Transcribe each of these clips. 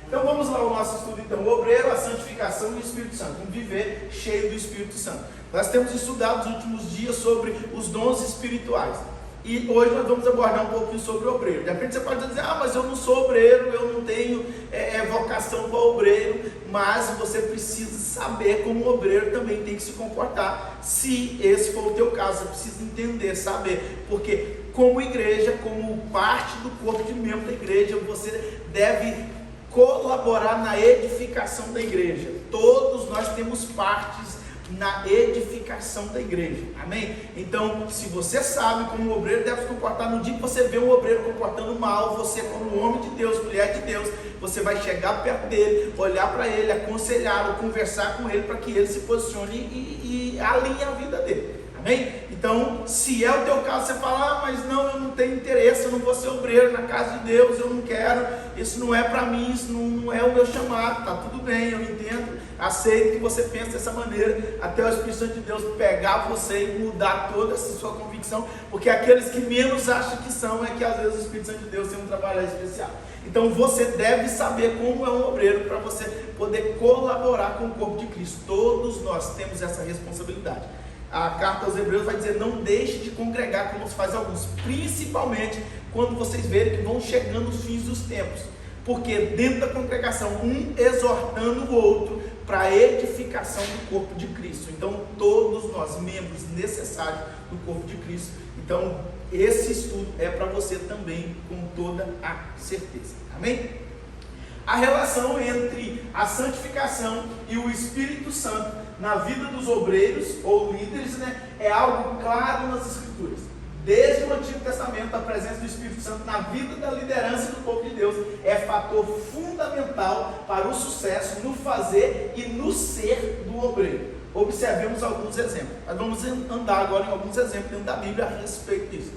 Então vamos lá ao nosso estudo então, o obreiro, a santificação e o Espírito Santo, um viver cheio do Espírito Santo. Nós temos estudado nos últimos dias sobre os dons espirituais, e hoje nós vamos abordar um pouquinho sobre o obreiro. De repente você pode dizer, mas eu não sou obreiro, eu não tenho vocação para obreiro, mas você precisa saber como o obreiro também tem que se comportar, se esse for o teu caso. Você precisa entender, saber, porque como igreja, como parte do corpo de membro da igreja, você deve colaborar na edificação da igreja. Todos nós temos partes na edificação da igreja, amém? Então, se você sabe como o obreiro deve se comportar, no dia que você vê um obreiro comportando mal, você como homem de Deus, mulher de Deus, você vai chegar perto dele, olhar para ele, aconselhá-lo, conversar com ele, para que ele se posicione e alinhe a vida dele, amém? Então, se é o teu caso, você fala, mas não, eu não tenho interesse, eu não vou ser obreiro na casa de Deus, eu não quero, isso não é para mim, isso não é o meu chamado, tá tudo bem, eu entendo, aceito que você pense dessa maneira, até o Espírito Santo de Deus pegar você e mudar toda essa sua convicção, porque aqueles que menos acham que são, é que às vezes o Espírito Santo de Deus tem um trabalho especial. Então você deve saber como é um obreiro, para você poder colaborar com o corpo de Cristo. Todos nós temos essa responsabilidade. A carta aos Hebreus vai dizer, não deixe de congregar como se faz alguns, principalmente quando vocês verem que vão chegando os fins dos tempos, porque dentro da congregação, um exortando o outro para a edificação do corpo de Cristo. Então todos nós, membros necessários do corpo de Cristo. Então esse estudo é para você também, com toda a certeza, amém? A relação entre a santificação e o Espírito Santo na vida dos obreiros ou líderes, é algo claro nas Escrituras. Desde o Antigo Testamento, a presença do Espírito Santo na vida da liderança do povo de Deus é fator fundamental para o sucesso no fazer e no ser do obreiro. Observemos alguns exemplos. Nós vamos andar agora em alguns exemplos dentro da Bíblia a respeito disso.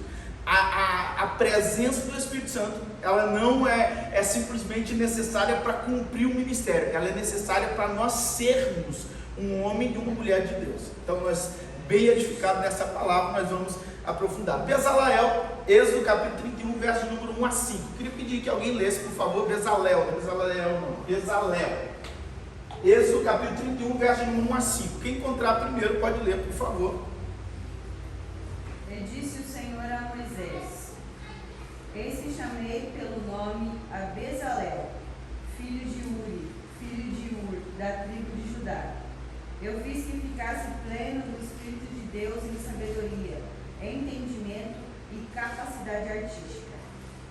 A presença do Espírito Santo, ela não é simplesmente necessária para cumprir o ministério, ela é necessária para nós sermos um homem e uma mulher de Deus. Então nós, bem edificados nessa palavra, nós vamos aprofundar. Bezalel, Êxodo capítulo 31, verso número 1 a 5. Eu queria pedir que alguém lesse, por favor, Bezalel, Êxodo capítulo 31, verso número 1 a 5. Quem encontrar primeiro pode ler, por favor. E disse o Senhor a Moisés: Eis que chamei pelo nome a Bezalel, filho de Uri, filho de Ur, da tribo de Judá. Eu fiz que ficasse pleno do Espírito de Deus em sabedoria, entendimento e capacidade artística,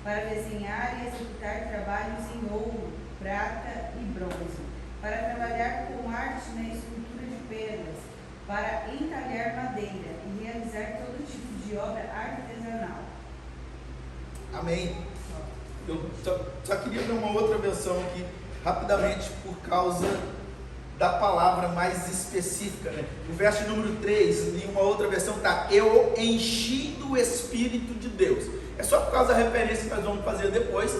para desenhar e executar trabalhos em ouro, prata e bronze, para trabalhar com arte na escultura de pedras, para entalhar madeira e realizar todo tipo de obra artesanal. Amém. Eu só queria ver uma outra versão aqui, rapidamente, por causa da palavra mais específica, O verso número 3, em uma outra versão está, eu enchi do Espírito de Deus. É só por causa da referência que nós vamos fazer depois,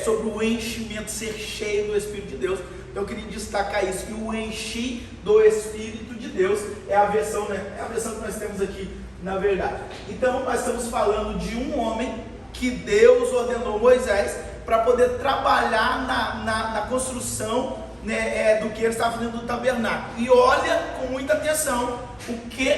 sobre o enchimento, ser cheio do Espírito de Deus. Então eu queria destacar isso, que o enchi do Espírito de Deus é a versão, é a versão que nós temos aqui, na verdade. Então nós estamos falando de um homem que Deus ordenou Moisés para poder trabalhar na construção, do que ele estava fazendo do tabernáculo. E olha com muita atenção o que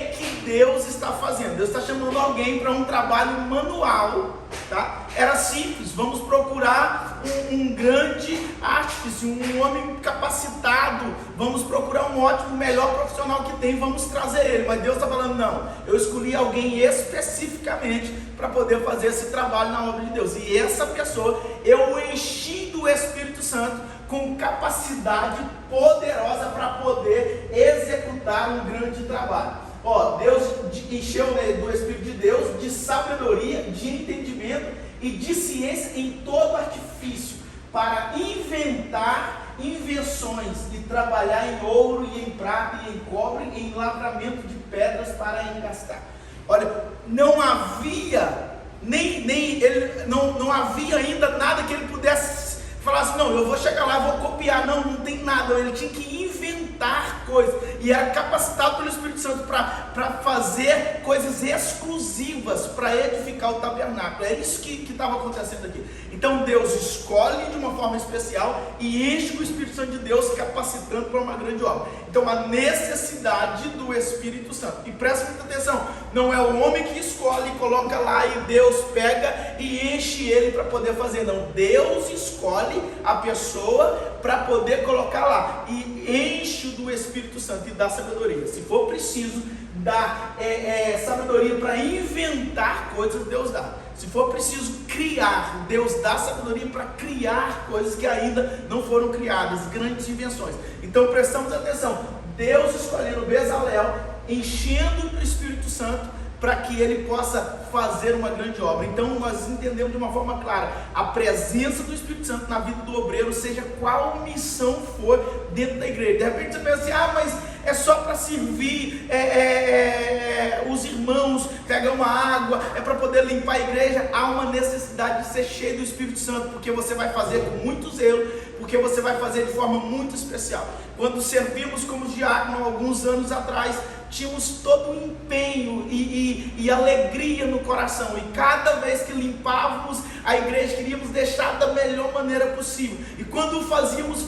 Deus está fazendo. Deus está chamando alguém para um trabalho manual, tá? Era simples, vamos procurar um grande artífice, um homem capacitado, vamos procurar um ótimo, melhor profissional que tem, vamos trazer ele. Mas Deus está falando, não, eu escolhi alguém especificamente para poder fazer esse trabalho na obra de Deus. E essa pessoa, eu enchi do Espírito Santo com capacidade poderosa para poder executar um grande trabalho. Deus encheu do Espírito de Deus de sabedoria, de entendimento e de ciência em todo artifício, para inventar invenções e trabalhar em ouro e em prata e em cobre e em lavramento de pedras para engastar. Olha, não havia não havia ainda nada que ele pudesse falar assim, não, eu vou chegar lá, vou copiar. Não tem nada. Ele tinha que inventar coisas, e era capacitado pelo Espírito Santo para fazer coisas exclusivas para edificar o tabernáculo. É isso que estava acontecendo aqui. Então Deus escolhe de uma forma especial e enche o Espírito Santo de Deus, capacitando para uma grande obra. Então a necessidade do Espírito Santo. E presta muita atenção, não é o homem que escolhe e coloca lá e Deus pega e enche ele para poder fazer. Não, Deus escolhe a pessoa para poder colocar lá e enche do Espírito Santo e dá sabedoria. Se for preciso dar sabedoria para inventar coisas, Deus dá. Se for preciso criar, Deus dá sabedoria para criar coisas que ainda não foram criadas, grandes invenções. Então prestamos atenção, Deus escolhendo Bezalel, enchendo do Espírito Santo, para que ele possa fazer uma grande obra. Então nós entendemos de uma forma clara, a presença do Espírito Santo na vida do obreiro, seja qual missão for dentro da igreja. De repente você pensa assim, mas é só para servir os irmãos, pegar uma água, é para poder limpar a igreja. Há uma necessidade de ser cheio do Espírito Santo, porque você vai fazer com muito zelo, porque você vai fazer de forma muito especial. Quando servimos como diácono alguns anos atrás, tínhamos todo o empenho e alegria no coração, e cada vez que limpávamos a igreja, queríamos deixar da melhor maneira possível, e quando fazíamos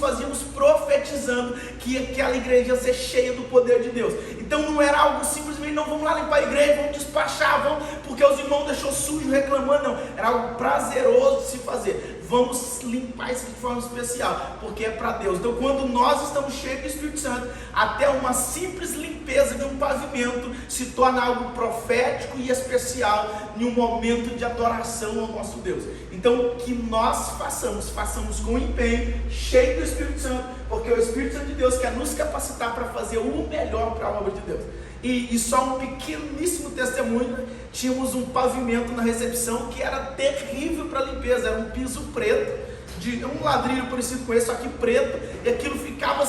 profetizando que aquela igreja ia ser cheia do poder de Deus. Então não era algo simplesmente, não, vamos lá limpar a igreja, vamos despachar, vamos, porque os irmãos deixou sujo reclamando, não, era algo prazeroso de se fazer. Vamos limpar isso de forma especial, porque é para Deus. Então quando nós estamos cheios do Espírito Santo, até uma simples limpeza de um pavimento se torna algo profético e especial em um momento de adoração ao nosso Deus. Então que nós façamos com empenho, cheio do Espírito Santo, porque o Espírito Santo de Deus quer nos capacitar para fazer o melhor para a obra de Deus. E só um pequeníssimo testemunho, tínhamos um pavimento na recepção que era terrível para limpeza, era um piso preto, de um ladrilho parecido com esse, só que preto, e aquilo ficava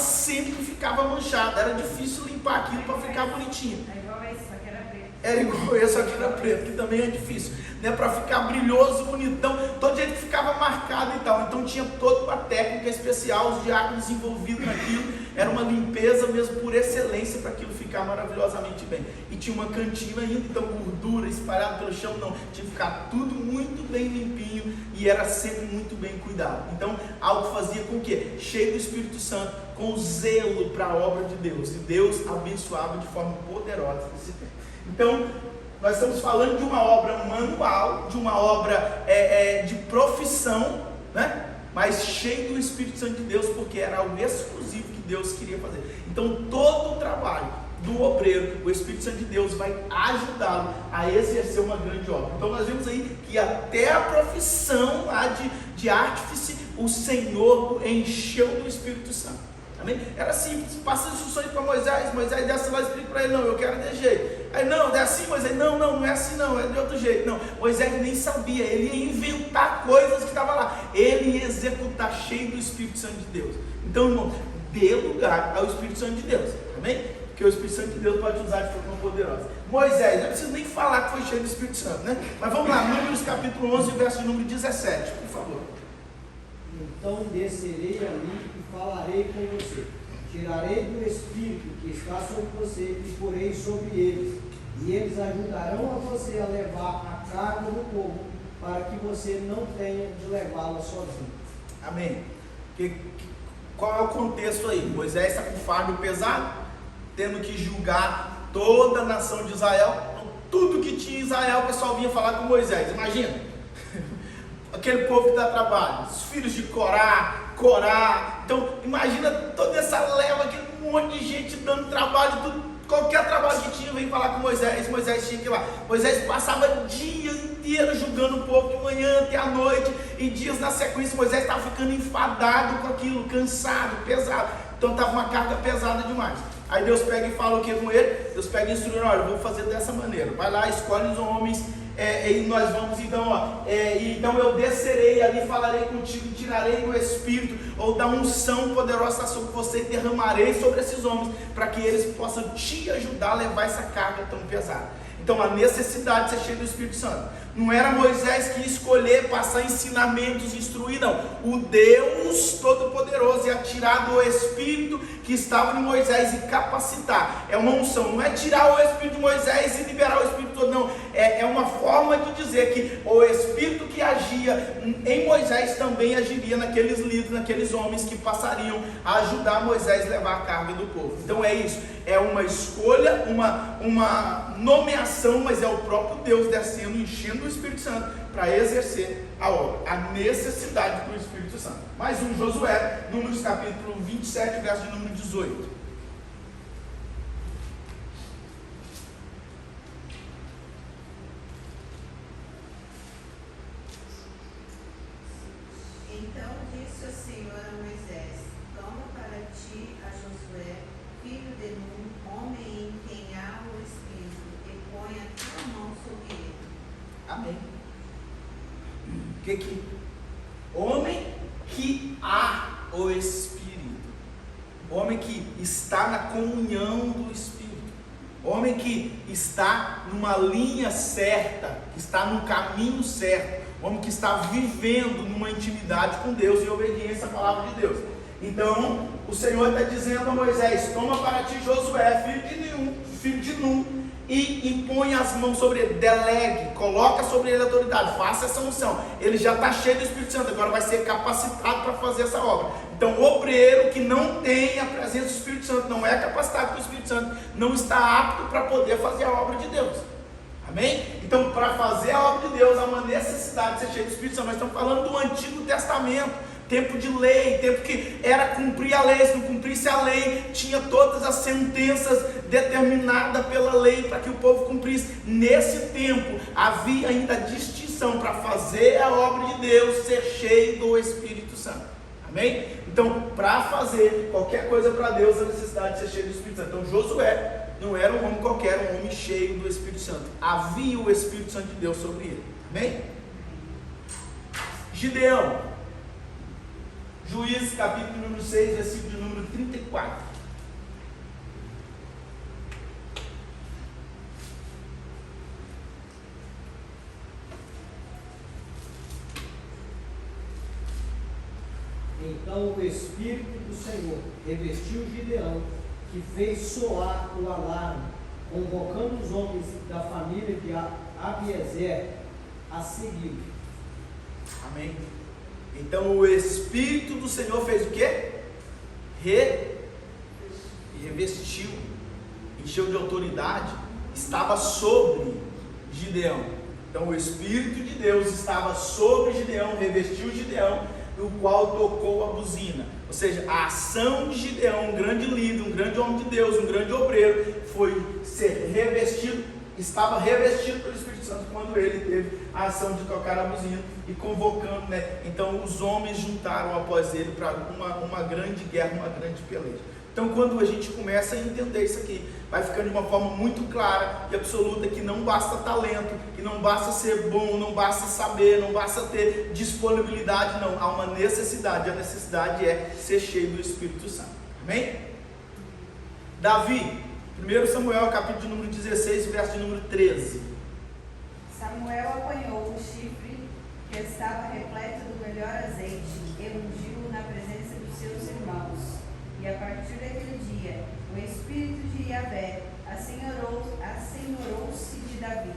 manchado, era difícil limpar aquilo para ficar bonitinho. É igual esse, só que era preto. Era igual esse, só que era preto, que também é difícil, né, para ficar brilhoso, bonitão, todo jeito que ficava marcado e tal. Então tinha toda uma técnica especial, os diáconos envolvidos naquilo, era uma limpeza mesmo por excelência para aquilo ficar maravilhosamente bem. E tinha uma cantina ainda, então gordura espalhada pelo chão, não, tinha que ficar tudo muito bem limpinho e era sempre muito bem cuidado. Então algo fazia com que, cheio do Espírito Santo, com zelo para a obra de Deus, e Deus abençoava de forma poderosa esse tempo. Então nós estamos falando de uma obra manual, de uma obra de profissão, né? Mas cheio do Espírito Santo de Deus, porque era algo exclusivo que Deus queria fazer. Então todo o trabalho do obreiro, o Espírito Santo de Deus vai ajudá-lo a exercer uma grande obra. Então nós vemos aí que até a profissão lá de artífice, o Senhor encheu do Espírito Santo. Amém? Era simples, passa as instruções para Moisés desce lá e explica para ele, não, eu quero desse jeito. Aí não, é assim, Moisés, não é assim não, é de outro jeito. Não, Moisés nem sabia, ele ia inventar coisas que estavam lá, ele ia executar cheio do Espírito Santo de Deus. Então, irmão, dê lugar ao Espírito Santo de Deus, amém? Porque o Espírito Santo de Deus pode usar de forma poderosa. Moisés, não preciso nem falar que foi cheio do Espírito Santo, né? Mas vamos lá, Números capítulo 11, verso número 17, por favor. Então descerei ali e falarei com você. Tirarei do Espírito que está sobre você e porei sobre eles. E eles ajudarão a você a levar a carga do povo, para que você não tenha de levá-la sozinho. Amém. Qual é o contexto aí? Moisés está com fardo pesado, tendo que julgar toda a nação de Israel. Tudo que tinha em Israel, o pessoal vinha falar com Moisés. Imagina, aquele povo que dá trabalho, os filhos de Corá. Então imagina toda essa leva, aquele monte de gente dando trabalho, qualquer trabalho que tinha, vem falar com Moisés tinha que ir lá. Moisés passava dia inteiro julgando o povo, de manhã até a noite, e dias na sequência. Moisés estava ficando enfadado com aquilo, cansado, pesado, então estava uma carga pesada demais. Aí Deus pega e fala o que com ele? Deus pega e instrui, olha, eu vou fazer dessa maneira, vai lá, escolhe os homens, e nós vamos então, então eu descerei ali, falarei contigo, tirarei o Espírito, ou da unção poderosa sobre você, e derramarei sobre esses homens, para que eles possam te ajudar a levar essa carga tão pesada. Então a necessidade de ser cheio do Espírito Santo, não era Moisés que ia escolher, passar ensinamentos, instruir, não. O Deus Todo-Poderoso ia tirar tirar do espírito que estava em Moisés e capacitar. É uma unção, não é tirar o espírito de Moisés e liberar o espírito todo, não. É uma forma de dizer que o espírito que agia em Moisés também agiria naqueles líderes, naqueles homens que passariam a ajudar Moisés a levar a carga do povo. Então é isso, é uma escolha, uma nomeação, mas é o próprio Deus descendo, enchendo o Espírito Santo para exercer a obra, a necessidade do Espírito Santo. Mais um, Josué, Números capítulo 27, verso de número 18. Então disse o Senhor a Moisés: toma para ti a Josué, filho de Nun, homem em quem há o Espírito, e põe a tua mão sobre ele. Amém. Homem que há o Espírito, homem que está na comunhão do Espírito, homem que está numa linha certa, que está no caminho certo, homem que está vivendo numa intimidade com Deus e obediência à palavra de Deus. Então o Senhor está dizendo a Moisés: toma para ti Josué, filho de Nun, e impõe as mãos sobre ele, delegue, coloca sobre ele a autoridade, faça essa unção. Ele já está cheio do Espírito Santo, agora vai ser capacitado para fazer essa obra. Então o obreiro que não tem a presença do Espírito Santo, não é capacitado com o Espírito Santo, não está apto para poder fazer a obra de Deus. Amém? Então, para fazer a obra de Deus, há uma necessidade de ser cheio do Espírito Santo. Nós estamos falando do Antigo Testamento, tempo de lei, tempo que era cumprir a lei. Se não cumprisse a lei, tinha todas as sentenças determinadas pela lei para que o povo cumprisse. Nesse tempo, havia ainda distinção para fazer a obra de Deus, ser cheio do Espírito Santo. Amém? Então, para fazer qualquer coisa para Deus, a necessidade de ser cheio do Espírito Santo. Então, Josué não era um homem qualquer, um homem cheio do Espírito Santo. Havia o Espírito Santo de Deus sobre ele. Amém? Gideão, Juízes capítulo número 6, versículo de número 34. Então o Espírito do Senhor revestiu Gideão, que fez soar o alarme, convocando os homens da família de Abiezer a segui-lo. Amém? Então o Espírito do Senhor fez o quê? Revestiu, encheu de autoridade, estava sobre Gideão. Então o Espírito de Deus estava sobre Gideão, revestiu Gideão, o qual tocou a buzina. Ou seja, a ação de Gideão, um grande líder, um grande homem de Deus, um grande obreiro, foi ser revestido, estava revestido pelo Espírito Santo quando ele teve a ação de tocar a buzina e convocando, né? Então os homens juntaram após ele para uma grande guerra, uma grande peleja. Então quando a gente começa a entender isso aqui, vai ficando de uma forma muito clara e absoluta que não basta talento, que não basta ser bom, não basta saber, não basta ter disponibilidade, não. Há uma necessidade, a necessidade é ser cheio do Espírito Santo. Amém? Davi, 1 Samuel capítulo de número 16, verso de número 13. Samuel apanhou o chifre que estava repleto do melhor azeite e ungiu-o na presença dos seus irmãos. E a partir daquele dia, o Espírito de Yahvé assenhorou-se de Davi.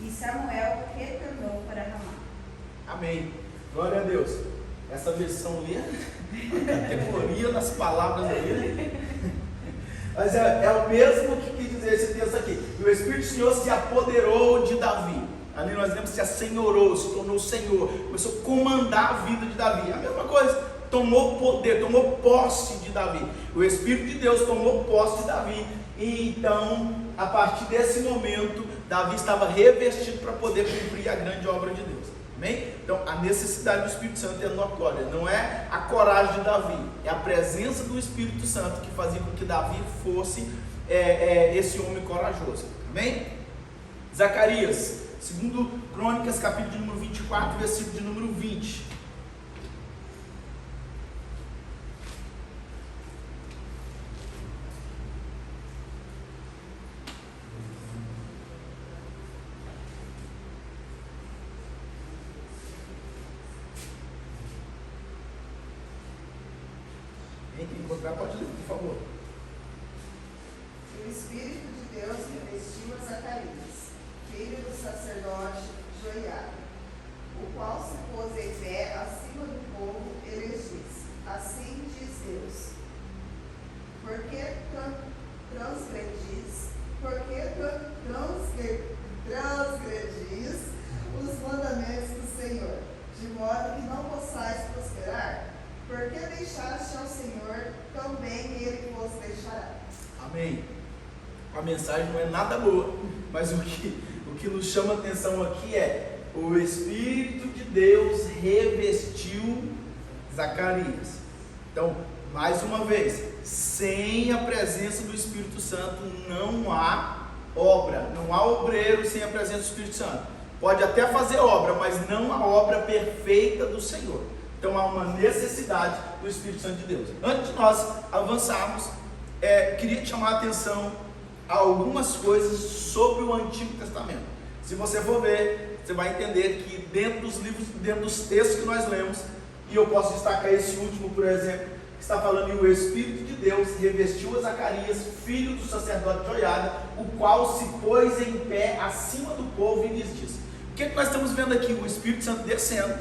E Samuel retornou para Ramá. Amém. Glória a Deus. Essa versão ali, a categoria das palavras ali. Mas é o mesmo que quis dizer esse texto aqui. E o Espírito do Senhor se apoderou de Davi. Ali nós lemos que se assenhorou, se tornou Senhor, começou a comandar a vida de Davi. A mesma coisa, tomou poder, tomou posse de Davi. O Espírito de Deus tomou posse de Davi. E então, a partir desse momento, Davi estava revestido para poder cumprir a grande obra de Deus. Amém? Então, a necessidade do Espírito Santo é notória. Não é a coragem de Davi, é a presença do Espírito Santo que fazia com que Davi fosse esse homem corajoso. Amém? Zacarias, 2 Crônicas, capítulo de número 24, versículo de número 20. lugar, pode ler, por favor. E o Espírito de Deus revestiu a Zacarias, filho do sacerdote Joiada, o qual se pôs em pé acima do povo e lhes disse: assim diz Deus, por que transgredis os mandamentos do Senhor, de modo que não possais prosperar? Porque deixaste ao Senhor, também Ele vos deixará. Amém. A mensagem não é nada boa, mas o que nos chama a atenção aqui é: o Espírito de Deus revestiu Zacarias. Então, mais uma vez, sem a presença do Espírito Santo não há obra, não há obreiro sem a presença do Espírito Santo. Pode até fazer obra, mas não a obra perfeita do Senhor. Então há uma necessidade do Espírito Santo de Deus. Antes de nós avançarmos, queria te chamar a atenção a algumas coisas sobre o Antigo Testamento. Se você for ver, você vai entender que dentro dos livros, dentro dos textos que nós lemos, e eu posso destacar esse último, por exemplo, que está falando que o Espírito de Deus revestiu a Zacarias, filho do sacerdote Joiada, o qual se pôs em pé acima do povo e lhes disse. O que nós estamos vendo aqui? O Espírito Santo descendo,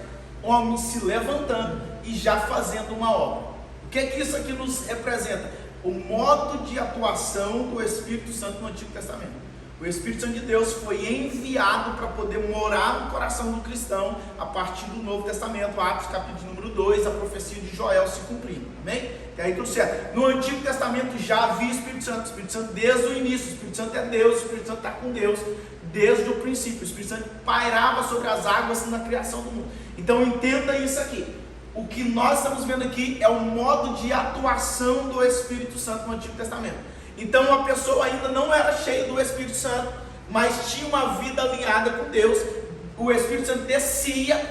homem se levantando e já fazendo uma obra. O que isso aqui nos representa? O modo de atuação do Espírito Santo no Antigo Testamento. O Espírito Santo de Deus foi enviado para poder morar no coração do cristão a partir do Novo Testamento, Atos capítulo número 2, a profecia de Joel se cumprindo, amém? E aí tudo certo. No Antigo Testamento já havia Espírito Santo desde o início. O Espírito Santo é Deus, o Espírito Santo está com Deus desde o princípio. O Espírito Santo pairava sobre as águas na criação do mundo. Então entenda isso aqui. O que nós estamos vendo aqui é o modo de atuação do Espírito Santo no Antigo Testamento. Então a pessoa ainda não era cheia do Espírito Santo, mas tinha uma vida alinhada com Deus. O Espírito Santo descia,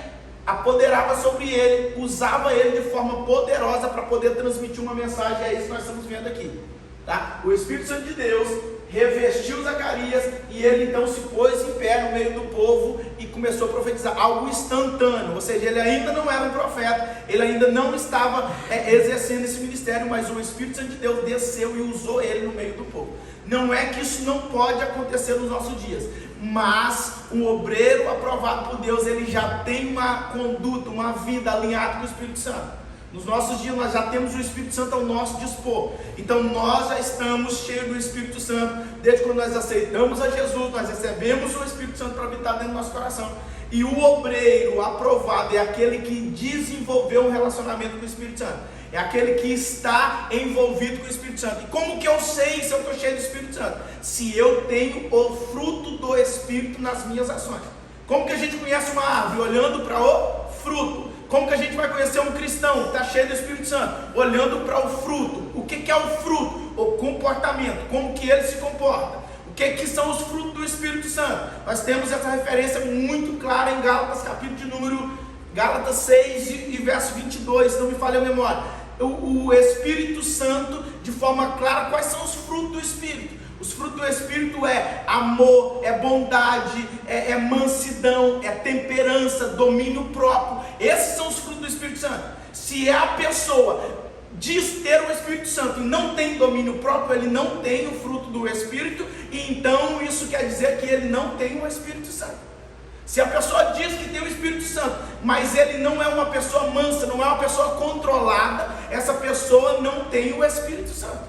apoderava sobre ele, usava ele de forma poderosa para poder transmitir uma mensagem. É isso que nós estamos vendo aqui, tá? O Espírito Santo de Deus revestiu Zacarias e ele então se pôs em pé no meio do povo e começou a profetizar algo instantâneo. Ou seja, ele ainda não era um profeta, ele ainda não estava exercendo esse ministério, mas o Espírito Santo de Deus desceu e usou ele no meio do povo. Não é que isso não pode acontecer nos nossos dias, mas um obreiro aprovado por Deus, ele já tem uma conduta, uma vida alinhada com o Espírito Santo. Nos nossos dias nós já temos o Espírito Santo ao nosso dispor. Então nós já estamos cheios do Espírito Santo. Desde quando nós aceitamos a Jesus, nós recebemos o Espírito Santo para habitar dentro do nosso coração. E o obreiro aprovado é aquele que desenvolveu um relacionamento com o Espírito Santo. É aquele que está envolvido com o Espírito Santo. E como que eu sei se eu estou cheio do Espírito Santo? Se eu tenho o fruto do Espírito nas minhas ações. Como que a gente conhece uma árvore? Olhando para o fruto. Como que a gente vai conhecer um cristão que está cheio do Espírito Santo? Olhando para o fruto. O que é o fruto? O comportamento. Como que ele se comporta? O que são os frutos do Espírito Santo? Nós temos essa referência muito clara em Gálatas, capítulo de número Gálatas 6 e verso 22, não me falha a memória. O Espírito Santo, de forma clara, quais são os frutos do Espírito? Os frutos do Espírito é amor, é bondade, é mansidão, é temperança, domínio próprio. Esses são os frutos do Espírito Santo. Se a pessoa diz ter o Espírito Santo e não tem domínio próprio, ele não tem o fruto do Espírito, e então isso quer dizer que ele não tem o Espírito Santo. Se a pessoa diz que tem o Espírito Santo, mas ele não é uma pessoa mansa, não é uma pessoa controlada, essa pessoa não tem o Espírito Santo.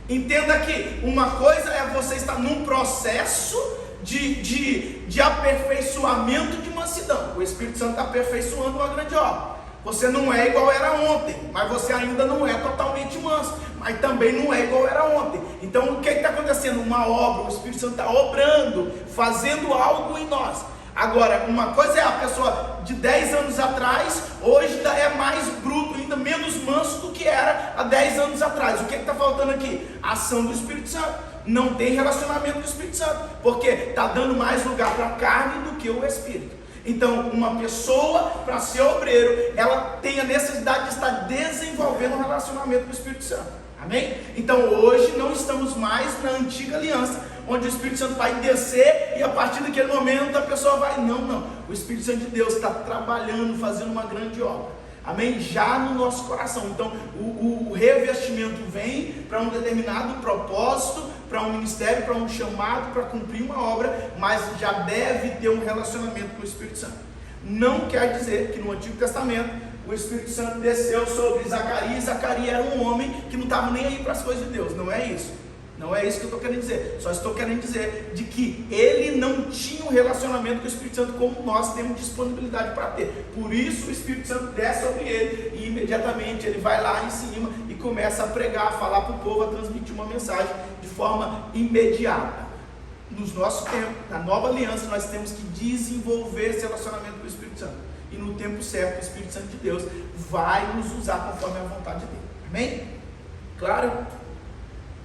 Entenda que uma coisa é você estar num processo de aperfeiçoamento de mansidão. O Espírito Santo está aperfeiçoando uma grande obra. Você não é igual era ontem, mas você ainda não é totalmente manso, mas também não é igual era ontem. Então o que está acontecendo? Uma obra, o Espírito Santo está obrando, fazendo algo em nós. Agora, uma coisa é a pessoa de 10 anos atrás, hoje é mais bruto, ainda menos manso do que era há 10 anos atrás. O que está faltando aqui? A ação do Espírito Santo. Não tem relacionamento com o Espírito Santo, porque está dando mais lugar para a carne do que o Espírito. Então, uma pessoa, para ser obreiro, ela tem a necessidade de estar desenvolvendo um relacionamento com o Espírito Santo. Amém? Então, hoje não estamos mais na antiga aliança, onde o Espírito Santo vai descer e a partir daquele momento a pessoa vai, não, o Espírito Santo de Deus está trabalhando, fazendo uma grande obra. Amém? Já no nosso coração. Então, o revestimento vem para um determinado propósito, para um ministério, para um chamado, para cumprir uma obra, mas já deve ter um relacionamento com o Espírito Santo. Não quer dizer que no Antigo Testamento o Espírito Santo desceu sobre Zacarias. Zacarias era um homem que não estava nem aí para as coisas de Deus. Não é isso. Não é isso que eu estou querendo dizer. Só estou querendo dizer de que ele não tinha um relacionamento com o Espírito Santo como nós temos disponibilidade para ter. Por isso o Espírito Santo desce sobre ele e imediatamente ele vai lá em cima e começa a pregar, a falar para o povo, a transmitir uma mensagem de forma imediata. Nos nossos tempos, na nova aliança, nós temos que desenvolver esse relacionamento com o Espírito Santo. E no tempo certo, o Espírito Santo de Deus vai nos usar conforme a vontade dele. Amém? Claro?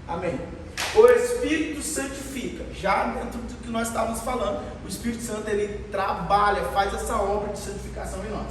Amém. O Espírito santifica. Já dentro do que nós estávamos falando, o Espírito Santo, ele trabalha, faz essa obra de santificação em nós.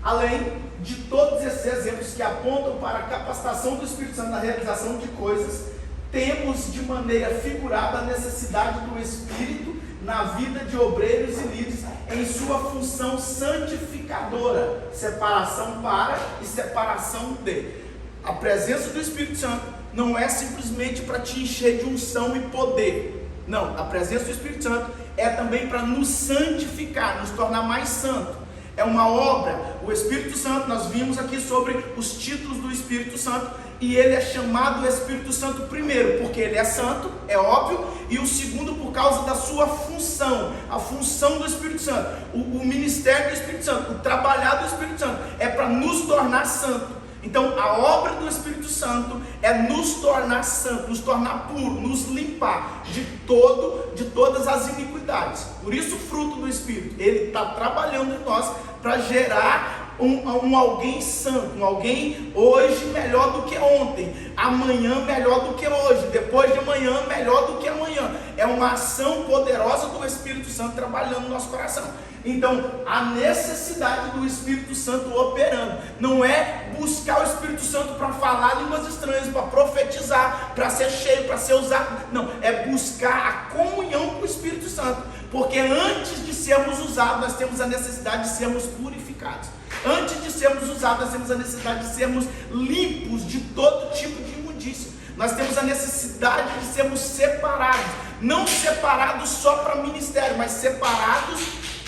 Além de todos esses exemplos que apontam para a capacitação do Espírito Santo na realização de coisas, temos de maneira figurada a necessidade do Espírito na vida de obreiros e líderes em sua função santificadora, separação para e separação de. A presença do Espírito Santo não é simplesmente para te encher de unção e poder. Não, a presença do Espírito Santo é também para nos santificar, nos tornar mais santos. É uma obra. O Espírito Santo, nós vimos aqui sobre os títulos do Espírito Santo, e ele é chamado Espírito Santo primeiro, porque ele é santo, é óbvio, e o segundo por causa da sua função, a função do Espírito Santo, o ministério do Espírito Santo, o trabalhar do Espírito Santo, é para nos tornar santos. Então a obra do Espírito Santo é nos tornar santos, nos tornar puros, nos limpar de todas as iniquidades. Por isso o fruto do Espírito, ele está trabalhando em nós para gerar um alguém santo, um alguém hoje melhor do que ontem, amanhã melhor do que hoje, depois de amanhã melhor do que amanhã. É uma ação poderosa do Espírito Santo trabalhando no nosso coração. Então a necessidade do Espírito Santo operando não é buscar o Espírito Santo para falar línguas estranhas, para profetizar, para ser cheio, para ser usado. Não, é buscar a comunhão com o Espírito Santo, porque antes de sermos usados, nós temos a necessidade de sermos purificados. Antes de sermos usados, nós temos a necessidade de sermos limpos de todo tipo de imundícia. Nós temos a necessidade de sermos separados, não separados só para ministério, mas separados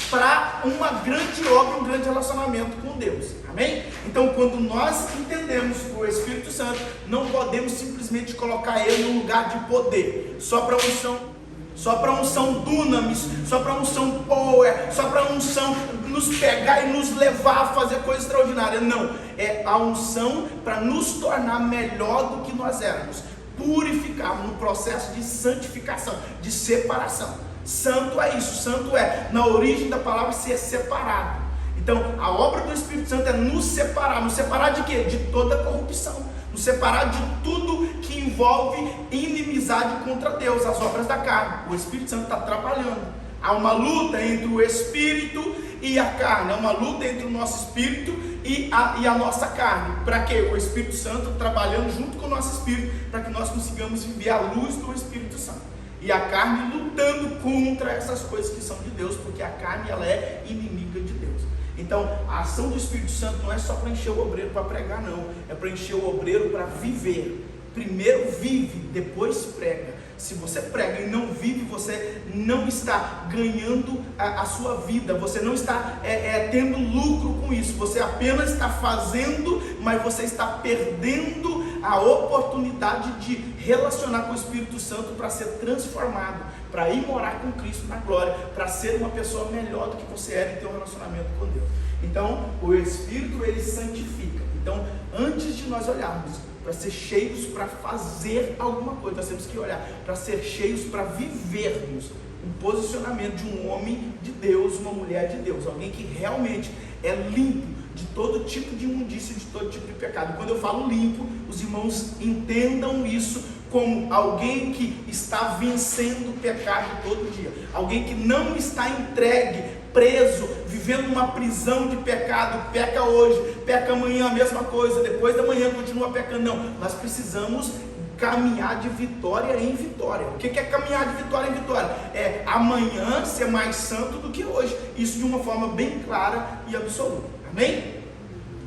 para uma grande obra, um grande relacionamento com Deus. Amém? Então, quando nós entendemos o Espírito Santo, não podemos simplesmente colocar ele no lugar de poder, só para unção dunamis, só para unção power, só para unção nos pegar e nos levar a fazer coisa extraordinária. Não, é a unção para nos tornar melhor do que nós éramos, purificar no processo de santificação, de separação. Santo é isso, santo é, na origem da palavra, ser separado. Então a obra do Espírito Santo é nos separar de quê? De toda corrupção, nos separar de tudo que envolve inimizade contra Deus, as obras da carne. O Espírito Santo está trabalhando. Há uma luta entre o Espírito e a carne, há uma luta entre o nosso Espírito e a nossa carne. Para quê? O Espírito Santo trabalhando junto com o nosso Espírito, para que nós consigamos viver a luz do Espírito Santo. E a carne lutando contra essas coisas que são de Deus, porque a carne, ela é inimiga de Deus. Então a ação do Espírito Santo não é só para encher o obreiro para pregar, não. É para encher o obreiro para viver. Primeiro vive, depois prega. Se você prega e não vive, você não está ganhando a sua vida, você não está tendo lucro com isso, você apenas está fazendo, mas você está perdendo a oportunidade de relacionar com o Espírito Santo para ser transformado, para ir morar com Cristo na glória, para ser uma pessoa melhor do que você era e ter um relacionamento com Deus. Então o Espírito, ele santifica. Então antes de nós olharmos para ser cheios para fazer alguma coisa, nós temos que olhar para ser cheios para vivermos um posicionamento de um homem de Deus, uma mulher de Deus, alguém que realmente é limpo de todo tipo de imundícia, de todo tipo de pecado. Quando eu falo limpo, os irmãos entendam isso como alguém que está vencendo o pecado todo dia, alguém que não está entregue, preso, vivendo uma prisão de pecado, peca hoje, peca amanhã, a mesma coisa, depois da manhã continua pecando. Não, nós precisamos caminhar de vitória em vitória. O que é caminhar de vitória em vitória? É amanhã ser mais santo do que hoje, isso de uma forma bem clara e absoluta. Amém?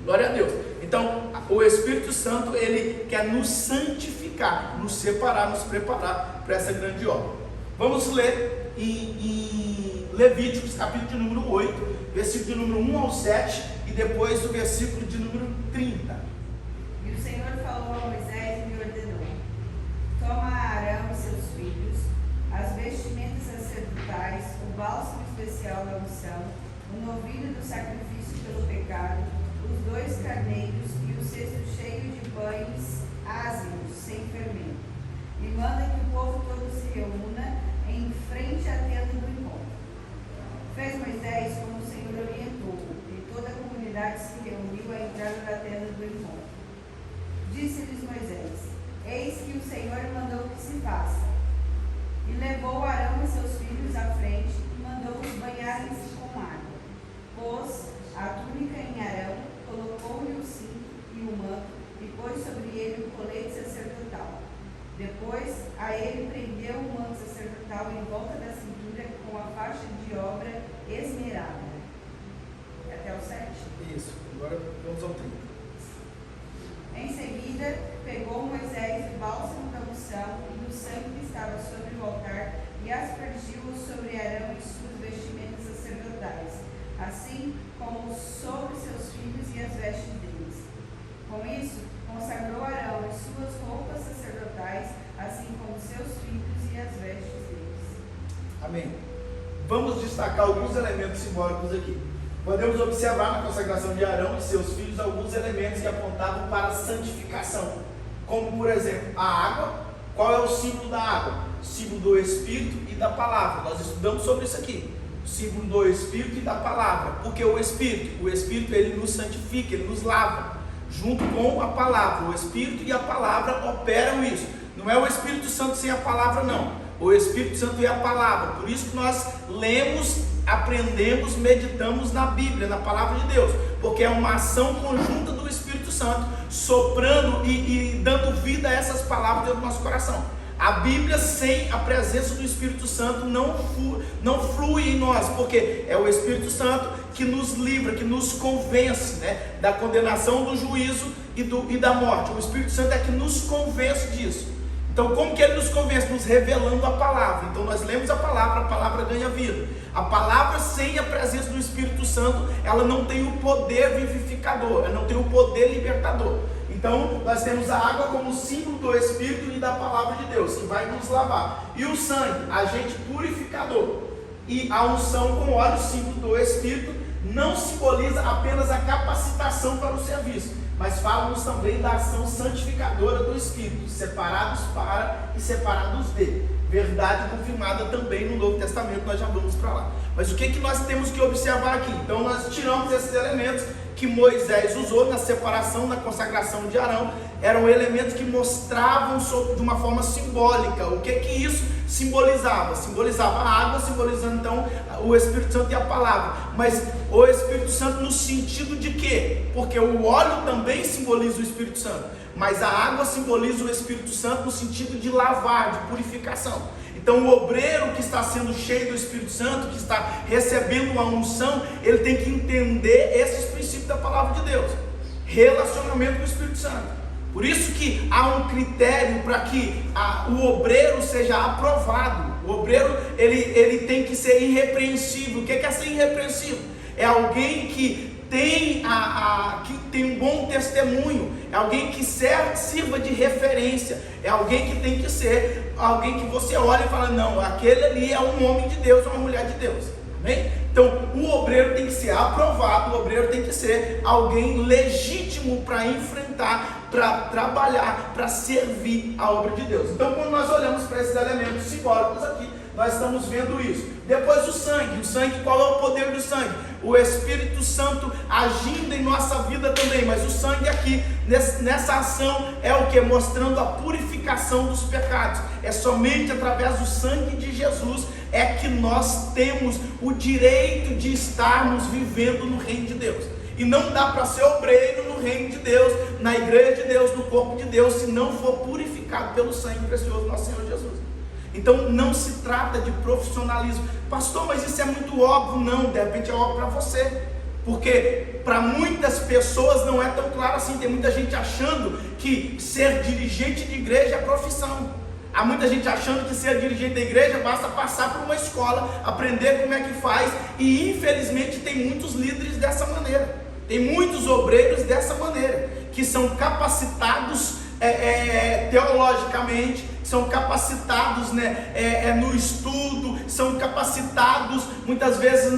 Glória a Deus. Então, o Espírito Santo, ele quer nos santificar, nos separar, nos preparar para essa grande obra. Vamos ler em Levíticos, capítulo de número 8, versículo de número 1 ao 7, e depois o versículo de número 30. E o Senhor falou a Moisés e lhe ordenou: toma Arão e seus filhos, as vestimentas sacerdotais, o bálsamo especial da unção, o novilho do sacrifício pelo pecado, os 2 carneiros e o cesto cheio de pães ázimos, sem fermento. E manda que o povo todo se reúna em frente à tenda do encontro. Fez Moisés como o Senhor orientou, e toda a comunidade se reuniu à entrada da tenda do encontro. Disse-lhes Moisés: eis que o Senhor mandou que se faça. E levou Arão e seus filhos à frente e mandou-os banharem-se com água. Pôs a túnica em Arão, colocou-lhe o cinto e o manto, e pôs sobre ele o colete sacerdotal. Depois a ele prendeu o manto sacerdotal em volta da cintura com a faixa de obra esmerada. Até o 7? Isso, agora vamos ao 30. Em seguida, pegou Moisés o bálsamo da unção e o sangue que estava sobre o altar e aspergiu-o sobre Arão e suas vestimentas sacerdotais, assim como sobre seus filhos e as vestes deles. Com isso, consagrou Arão e suas roupas sacerdotais, assim como seus filhos e as vestes deles. Amém. Vamos destacar alguns elementos simbólicos aqui. Podemos observar na consagração de Arão e seus filhos alguns elementos que apontavam para a santificação, como por exemplo, a água. Qual é o símbolo da água? O símbolo do Espírito e da Palavra. Nós estudamos sobre isso aqui. O símbolo do Espírito e da Palavra. Porque o Espírito ele nos santifica, ele nos lava, junto com a Palavra. O Espírito e a Palavra operam isso. Não é o Espírito Santo sem a Palavra, não. O Espírito Santo é a Palavra. Por isso que nós lemos, aprendemos, meditamos na Bíblia, na Palavra de Deus, porque é uma ação conjunta do Espírito Santo, soprando e dando vida a essas palavras dentro do nosso coração. A Bíblia sem a presença do Espírito Santo não flui em nós, porque é o Espírito Santo que nos livra, que nos convence, né, da condenação, do juízo e da morte. O Espírito Santo é que nos convence disso. Então, como que ele nos convence? Nos revelando a palavra. Então, nós lemos a palavra ganha vida. A palavra sem a presença do Espírito Santo, ela não tem o poder vivificador, ela não tem o poder libertador. Então, nós temos a água como símbolo do Espírito e da palavra de Deus, que vai nos lavar. E o sangue, agente purificador. E a unção com óleo, símbolo do Espírito, não simboliza apenas a capacitação para o serviço, mas fala-nos também da ação santificadora do Espírito, separados para e separados de. Verdade confirmada também no Novo Testamento, nós já vamos para lá. Mas o que nós temos que observar aqui? Então nós tiramos esses elementos que Moisés usou na separação, na consagração de Arão. Eram elementos que mostravam de uma forma simbólica o que isso simbolizava. Simbolizava a água, simbolizando então o Espírito Santo e a palavra. Mas o Espírito Santo no sentido de quê? Porque o óleo também simboliza o Espírito Santo, mas a água simboliza o Espírito Santo no sentido de lavar, de purificação. Então o obreiro que está sendo cheio do Espírito Santo, que está recebendo uma unção, ele tem que entender esses princípios da palavra de Deus. Relacionamento com o Espírito Santo. Por isso que há um critério para que o obreiro seja aprovado. O obreiro ele tem que ser irrepreensível. O que é ser irrepreensível? É alguém que tem um bom testemunho, é alguém que sirva de referência, é alguém que tem que ser alguém que você olha e fala, não, aquele ali é um homem de Deus, uma mulher de Deus. Amém? Então o obreiro tem que ser aprovado, o obreiro tem que ser alguém legítimo para enfrentar, para trabalhar, para servir a obra de Deus. Então quando nós olhamos para esses elementos simbólicos aqui, nós estamos vendo isso. Depois o sangue, qual é o poder do sangue? O Espírito Santo agindo em nossa vida também, mas o sangue aqui, nessa ação, é o que? Mostrando a purificação dos pecados. É somente através do sangue de Jesus é que nós temos o direito de estarmos vivendo no reino de Deus. E não dá para ser obreiro no reino de Deus, na igreja de Deus, no corpo de Deus, se não for purificado pelo sangue precioso do nosso Senhor Jesus. Então não se trata de profissionalismo. Pastor, mas isso é muito óbvio. Não, de repente é óbvio para você. Porque para muitas pessoas não é tão claro assim. Tem muita gente achando que ser dirigente de igreja é profissão. Há muita gente achando que ser dirigente da igreja basta passar por uma escola, aprender como é que faz. E infelizmente tem muitos líderes dessa maneira. Tem muitos obreiros dessa maneira, que são capacitados teologicamente, são capacitados no estudo, são capacitados muitas vezes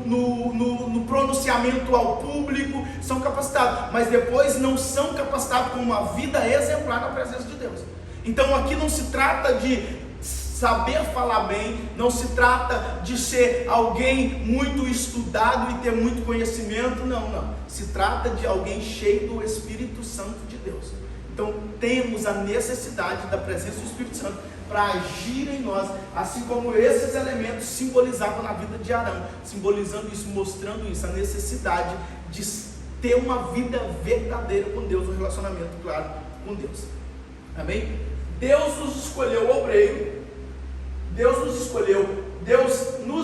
no pronunciamento ao público, são capacitados, mas depois não são capacitados com uma vida exemplar na presença de Deus. Então aqui não se trata de saber falar bem, não se trata de ser alguém muito estudado e ter muito conhecimento, não. Se trata de alguém cheio do Espírito Santo de Deus. Então temos a necessidade da presença do Espírito Santo para agir em nós, assim como esses elementos simbolizavam na vida de Arão, simbolizando isso, mostrando isso, a necessidade de ter uma vida verdadeira com Deus, um relacionamento claro com Deus. Amém? Deus nos escolheu obreiro, Deus nos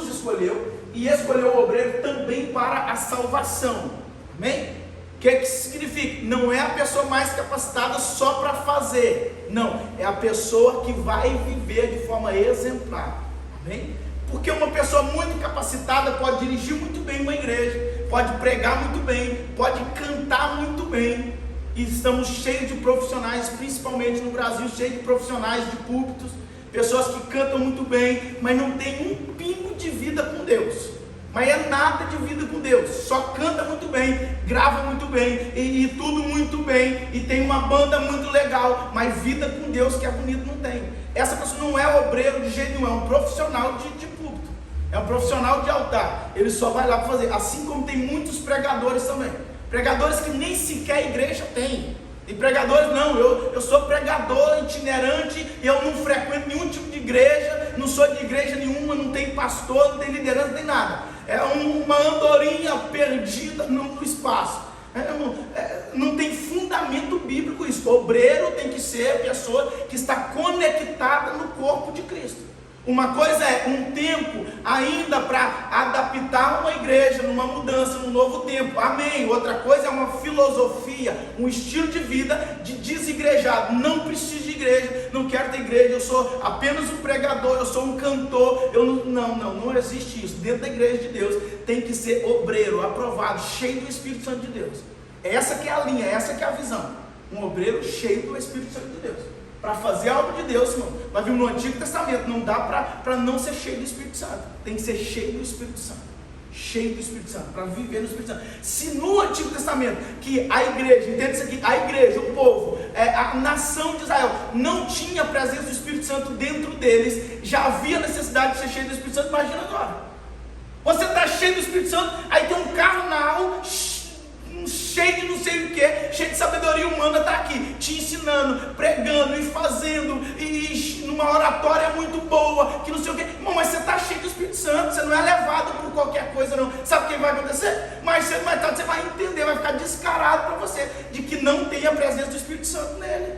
escolheu e escolheu o obreiro também para a salvação. Amém? O que significa? Não é a pessoa mais capacitada só para fazer, não, é a pessoa que vai viver de forma exemplar. Amém? Porque uma pessoa muito capacitada pode dirigir muito bem uma igreja, pode pregar muito bem, pode cantar muito bem. E estamos cheios de profissionais, principalmente no Brasil, cheios de profissionais de púlpitos, pessoas que cantam muito bem, mas não tem um pingo de vida com Deus. Mas é nada de vida com Deus, só canta muito bem, grava muito bem, e tudo muito bem, e tem uma banda muito legal, mas vida com Deus que é bonito não tem. Essa pessoa não é obreiro de jeito nenhum, é um profissional de púlpito, é um profissional de altar, ele só vai lá para fazer, assim como tem muitos pregadores também, pregadores que nem sequer a igreja tem. Tem pregadores, não, eu sou pregador itinerante, eu não frequento nenhum tipo de igreja, não sou de igreja nenhuma, não tem pastor, não tem liderança, não tem nada. É uma andorinha perdida no espaço. Não tem fundamento bíblico isso. O obreiro tem que ser a pessoa que está conectada no corpo de Cristo. Uma coisa é um tempo ainda para adaptar uma igreja, numa mudança, num novo tempo, amém. Outra coisa é uma filosofia, um estilo de vida de desigrejado. Não preciso de igreja, não quero ter igreja, eu sou apenas um pregador, eu sou um cantor. Não existe isso. Dentro da igreja de Deus tem que ser obreiro, aprovado, cheio do Espírito Santo de Deus. Essa que é a linha, essa que é a visão. Um obreiro cheio do Espírito Santo de Deus. Para fazer a obra de Deus, irmão. Mas viu, no Antigo Testamento não dá para não ser cheio do Espírito Santo. Tem que ser cheio do Espírito Santo. Cheio do Espírito Santo, para viver no Espírito Santo. Se no Antigo Testamento, que a igreja, entende isso aqui, a igreja, o povo, a nação de Israel, não tinha a presença do Espírito Santo dentro deles, já havia necessidade de ser cheio do Espírito Santo, imagina agora. Você está cheio do Espírito Santo, aí tem um carnal cheio de não sei o que, cheio de sabedoria humana, está aqui, te ensinando, pregando e fazendo, e numa oratória muito boa, que não sei o que, irmão, mas você está cheio do Espírito Santo, você não é levado por qualquer coisa não, sabe o que vai acontecer? Mais cedo, mais tarde, você vai entender, vai ficar descarado para você, de que não tem a presença do Espírito Santo nele.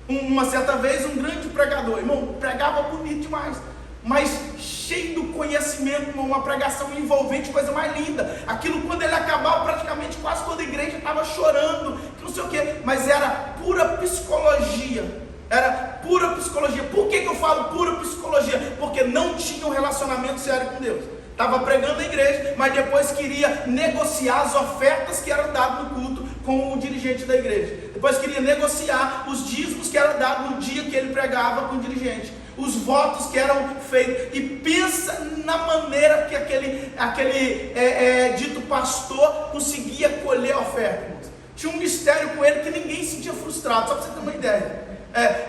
Uma certa vez, um grande pregador, irmão, pregava bonito demais, mas cheio do conhecimento, uma pregação envolvente, coisa mais linda. Aquilo, quando ele acabava, praticamente quase toda a igreja estava chorando, não sei o que, mas era pura psicologia. Era pura psicologia. Por que eu falo pura psicologia? Porque não tinha um relacionamento sério com Deus. Estava pregando a igreja, mas depois queria negociar as ofertas que eram dadas no culto com o dirigente da igreja. Depois queria negociar os dízimos que eram dados no dia que ele pregava com o dirigente, os votos que eram feitos, e pensa na maneira que aquele dito pastor conseguia colher a oferta. Tinha um mistério com ele que ninguém se sentia frustrado, só para você ter uma ideia.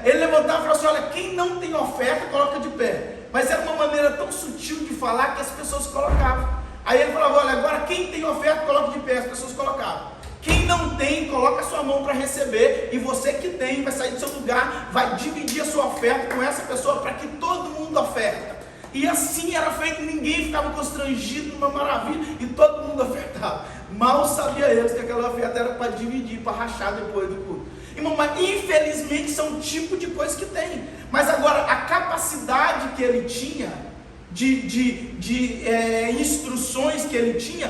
Ele levantava e falava assim: olha, quem não tem oferta, coloca de pé. Mas era uma maneira tão sutil de falar que as pessoas colocavam. Aí ele falava: olha, agora quem tem oferta, coloca de pé. As pessoas colocavam. Quem não tem, coloca a sua mão para receber, e você que tem, vai sair do seu lugar, vai dividir a sua oferta com essa pessoa, para que todo mundo oferta. E assim era feito, ninguém ficava constrangido, numa maravilha, e todo mundo ofertava. Mal sabia eles que aquela oferta era para dividir, para rachar depois do culto. Irmão, mas infelizmente são um tipo de coisa que tem. Mas agora, a capacidade que ele tinha instruções que ele tinha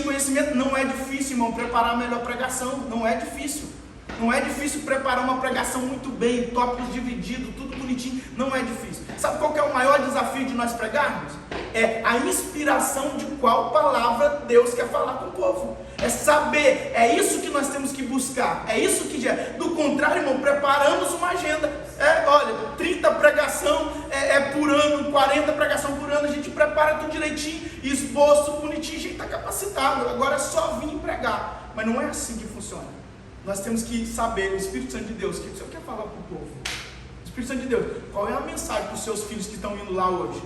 conhecimento. Não é difícil, irmão, preparar a melhor pregação, não é difícil. Não é difícil preparar uma pregação muito bem, tópicos divididos, tudo bonitinho, não é difícil. Sabe qual que é o maior desafio de nós pregarmos? É a inspiração de qual palavra Deus quer falar com o povo. É saber, é isso que nós temos que buscar, é isso que gera. Do contrário, irmão, preparamos uma agenda. Olha, 30 pregação por ano, 40 pregação por ano, a gente prepara tudo direitinho, esboço bonitinho, a gente está capacitado, agora é só vir pregar. Mas não é assim que funciona. Nós temos que saber, o Espírito Santo de Deus, o que o Senhor quer falar para o povo? O Espírito Santo de Deus, qual é a mensagem para os seus filhos que estão indo lá hoje?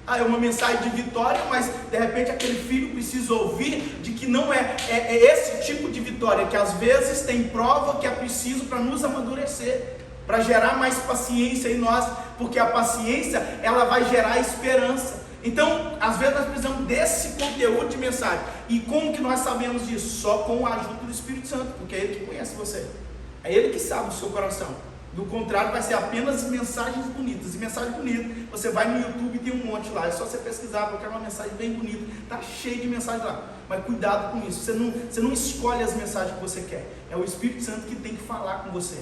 É uma mensagem de vitória, mas de repente aquele filho precisa ouvir de que não é esse tipo de vitória, que às vezes tem prova que é preciso para nos amadurecer, para gerar mais paciência em nós, porque a paciência, ela vai gerar esperança. Então, às vezes nós precisamos desse conteúdo de mensagem. E como que nós sabemos disso? Só com a ajuda do Espírito Santo, porque é Ele que conhece você, é Ele que sabe do seu coração. Do contrário, vai ser apenas mensagens bonitas. E mensagem bonita, você vai no YouTube e tem um monte lá, é só você pesquisar, porque é uma mensagem bem bonita, está cheio de mensagem lá. Mas cuidado com isso, você não escolhe as mensagens que você quer, é o Espírito Santo que tem que falar com você.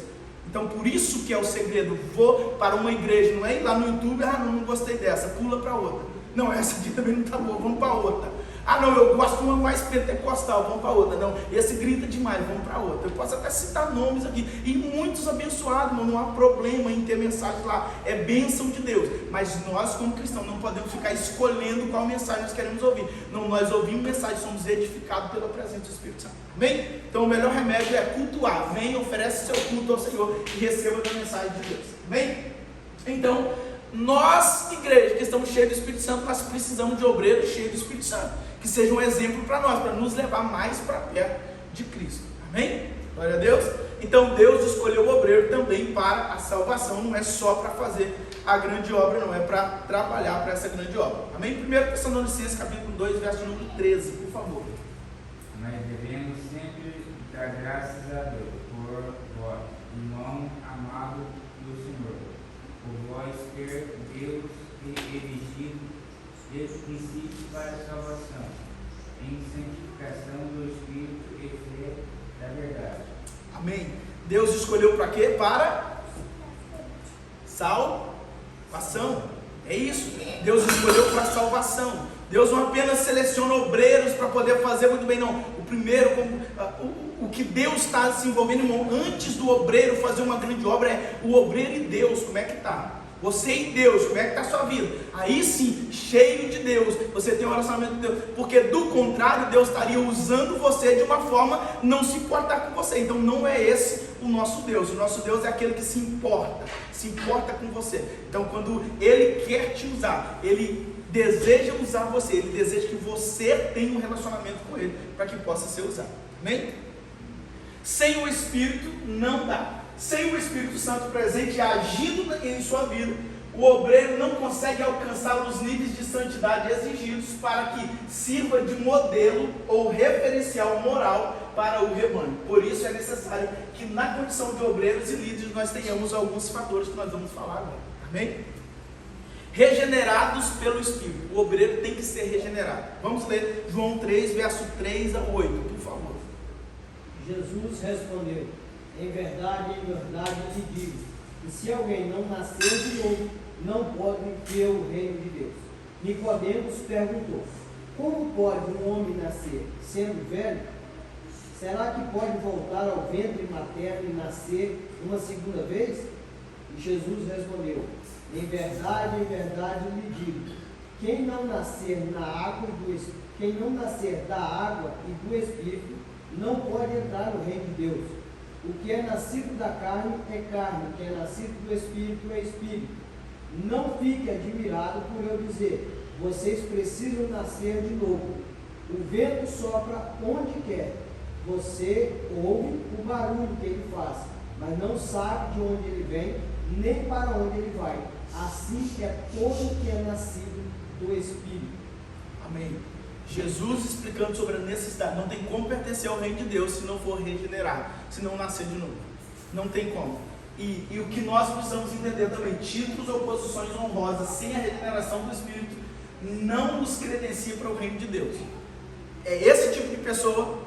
Então, por isso que é o segredo. Vou para uma igreja, não é ir lá no YouTube, não gostei dessa, pula para outra. Não, essa aqui também não está boa, vamos para outra. Não, eu gosto de uma mais pentecostal, vamos para outra. Não, esse grita demais, vamos para outra. Eu posso até citar nomes aqui, e muitos abençoados, não há problema em ter mensagem lá, é bênção de Deus. Mas nós, como cristãos, não podemos ficar escolhendo qual mensagem nós queremos ouvir. Não, nós ouvimos mensagem, somos edificados pela presença do Espírito Santo. Amém? Então o melhor remédio é cultuar. Vem, oferece seu culto ao Senhor e receba a mensagem de Deus. Amém? Então, nós, igreja, que estamos cheios do Espírito Santo, nós precisamos de obreiros cheios do Espírito Santo, que seja um exemplo para nós, para nos levar mais para perto de Cristo. Amém? Glória a Deus. Então Deus escolheu o obreiro também para a salvação, não é só para fazer a grande obra, não, é para trabalhar para essa grande obra. Amém? 1 Tessalonicenses capítulo 2, verso número 13, por favor. Mas devemos sempre dar graças a Deus por vós, irmão amado do Senhor, por vós ter Deus erigido desde o princípio para a salvação, em santificação do Espírito e fé da verdade. Amém. Deus escolheu para quê? Para salvação. É isso. Deus escolheu para salvação. Deus não apenas seleciona obreiros para poder fazer muito bem, não. O primeiro, o que Deus está se envolvendo, irmão, antes do obreiro fazer uma grande obra, é o obreiro e Deus. Como é que está? Você e Deus, como é que está a sua vida? Aí sim, cheio de Deus, você tem um relacionamento com Deus, porque do contrário, Deus estaria usando você de uma forma não se importar com você. Então não é esse o nosso Deus é aquele que se importa com você. Então quando Ele quer te usar, Ele deseja usar você, Ele deseja que você tenha um relacionamento com Ele, para que possa ser usado. Amém? Sem o Espírito não dá. Sem o Espírito Santo presente e agindo em sua vida, o obreiro não consegue alcançar os níveis de santidade exigidos para que sirva de modelo ou referencial moral para o rebanho. Por isso é necessário que na condição de obreiros e líderes nós tenhamos alguns fatores que nós vamos falar agora. Amém? Regenerados pelo Espírito. O obreiro tem que ser regenerado. Vamos ler João 3, verso 3 a 8, por favor. Jesus respondeu: em verdade lhe digo, que se alguém não nascer de novo, não pode ver o reino de Deus. Nicodemos perguntou: como pode um homem nascer sendo velho? Será que pode voltar ao ventre materno e nascer uma segunda vez? E Jesus respondeu: em verdade lhe digo, quem não nascer da água e do Espírito, não pode entrar no reino de Deus. O que é nascido da carne é carne, o que é nascido do Espírito é Espírito. Não fique admirado por eu dizer, vocês precisam nascer de novo. O vento sopra onde quer. Você ouve o barulho que ele faz, mas não sabe de onde ele vem, nem para onde ele vai. Assim que é todo que é nascido do Espírito. Amém. Jesus explicando sobre a necessidade. Não tem como pertencer ao reino de Deus se não for regenerado, se não nascer de novo. Não tem como. E o que nós precisamos entender também, títulos ou posições honrosas sem a regeneração do Espírito não nos credencia para o reino de Deus. É esse tipo de pessoa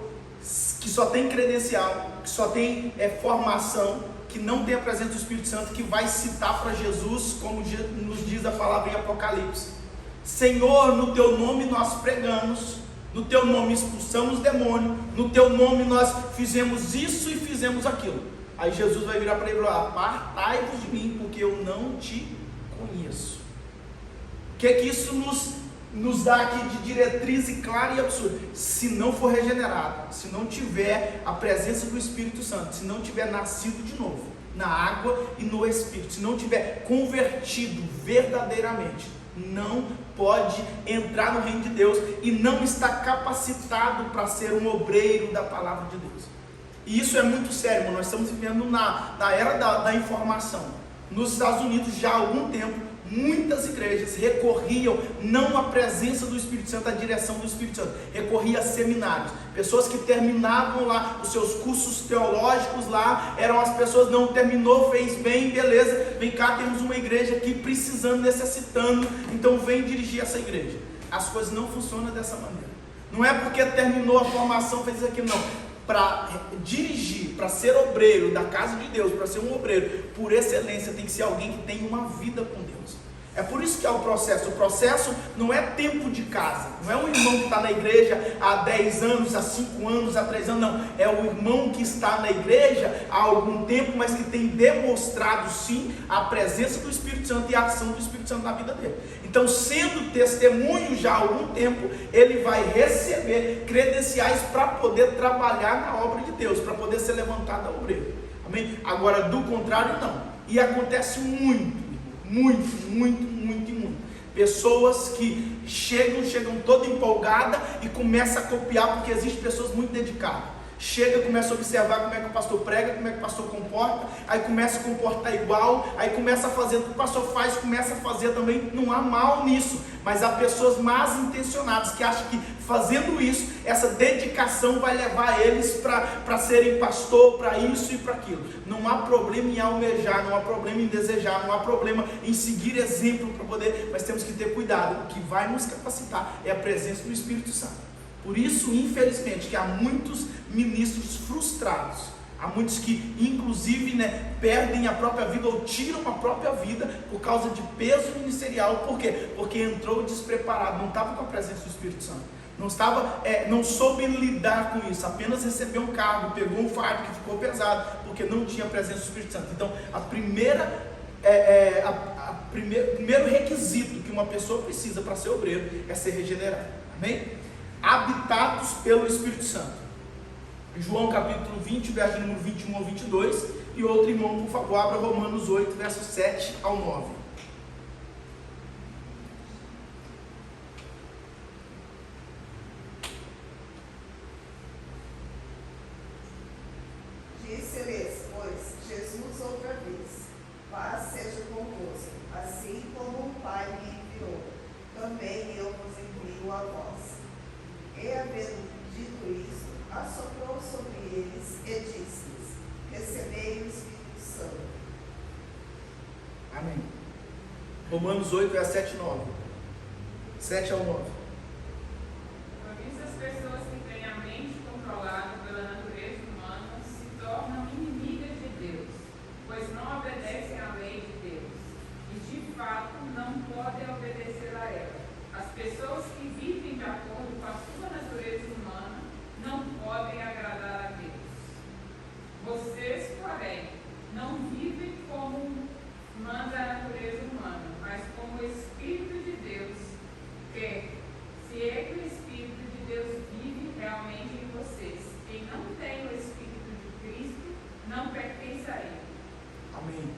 que só tem credencial, que só tem formação, que não tem a presença do Espírito Santo, que vai citar para Jesus, como nos diz a palavra em Apocalipse: Senhor, no teu nome nós pregamos, no teu nome expulsamos demônio, no teu nome nós fizemos isso e fizemos aquilo. Aí Jesus vai virar para ele e falar: apartai-vos de mim, porque eu não te conheço. O que é que isso nos dá aqui de diretriz clara e absurda? Se não for regenerado, se não tiver a presença do Espírito Santo, se não tiver nascido de novo, na água e no Espírito, se não tiver convertido verdadeiramente, não pode entrar no reino de Deus e não está capacitado para ser um obreiro da palavra de Deus. E isso é muito sério, nós estamos vivendo na era da informação. Nos Estados Unidos, já há algum tempo, muitas igrejas recorriam não à presença do Espírito Santo, à direção do Espírito Santo, recorriam a seminários. Pessoas que terminavam lá os seus cursos teológicos lá, eram as pessoas: não terminou, fez bem, beleza, vem cá, temos uma igreja aqui precisando, necessitando, então vem dirigir essa igreja. As coisas não funcionam dessa maneira. Não é porque terminou a formação, fez isso aqui, não. Para dirigir, para ser obreiro da casa de Deus, para ser um obreiro por excelência, tem que ser alguém que tem uma vida com Deus. É por isso que é o processo. O processo não é tempo de casa, não é um irmão que está na igreja há 10 anos, há 5 anos, há 3 anos, não. É o irmão que está na igreja há algum tempo, mas que tem demonstrado sim a presença do Espírito Santo e a ação do Espírito Santo na vida dele. Então, sendo testemunho já há algum tempo, ele vai receber credenciais para poder trabalhar na obra de Deus, para poder ser levantado a obreiro. Amém? Agora, do contrário, não. E acontece muito. Pessoas que chegam toda empolgada e começam a copiar, porque existem pessoas muito dedicadas. Chega, começa a observar como é que o pastor prega, como é que o pastor comporta, aí começa a comportar igual, aí começa a fazer o que o pastor faz, começa a fazer também. Não há mal nisso, mas há pessoas más intencionadas que acham que fazendo isso, essa dedicação vai levar eles para serem pastor, para isso e para aquilo. Não há problema em almejar, não há problema em desejar, não há problema em seguir exemplo para poder, mas temos que ter cuidado. O que vai nos capacitar é a presença do Espírito Santo. Por isso, infelizmente, que há muitos ministros frustrados, há muitos que, inclusive, perdem a própria vida ou tiram a própria vida por causa de peso ministerial. Por quê? Porque entrou despreparado, não estava com a presença do Espírito Santo, não soube lidar com isso, apenas recebeu um cargo, pegou um fardo que ficou pesado, porque não tinha a presença do Espírito Santo. Então, o primeiro requisito que uma pessoa precisa para ser obreiro é ser regenerado. Amém? Habitados pelo Espírito Santo. João capítulo 20, verso número 21 ao 22. E outro irmão, por favor, abra Romanos 8, versos 7 ao 9. Disse-lhes, pois, Jesus outra vez: paz seja convosco, assim como o Pai me enviou, também eu vos envio a vós. E havendo dito isso, assoprou sobre eles e disse-lhes: recebei o Espírito Santo. Amém. Romanos 8, verso 7 e 9. 7 ao 9. Por isso as pessoas que têm a mente controlada pela natureza humana se tornam inimigas de Deus, pois não obedecem à lei de Deus, e de fato não podem obedecer a ela. As pessoas que vivem de acordo com a sua natureza humana não podem agradar a Deus. Vocês, porém, não vivem como manda a natureza humana, mas como o Espírito de Deus, que, se é que o Espírito de Deus vive realmente em vocês, quem não tem o Espírito de Cristo não pertence a Ele. Amém.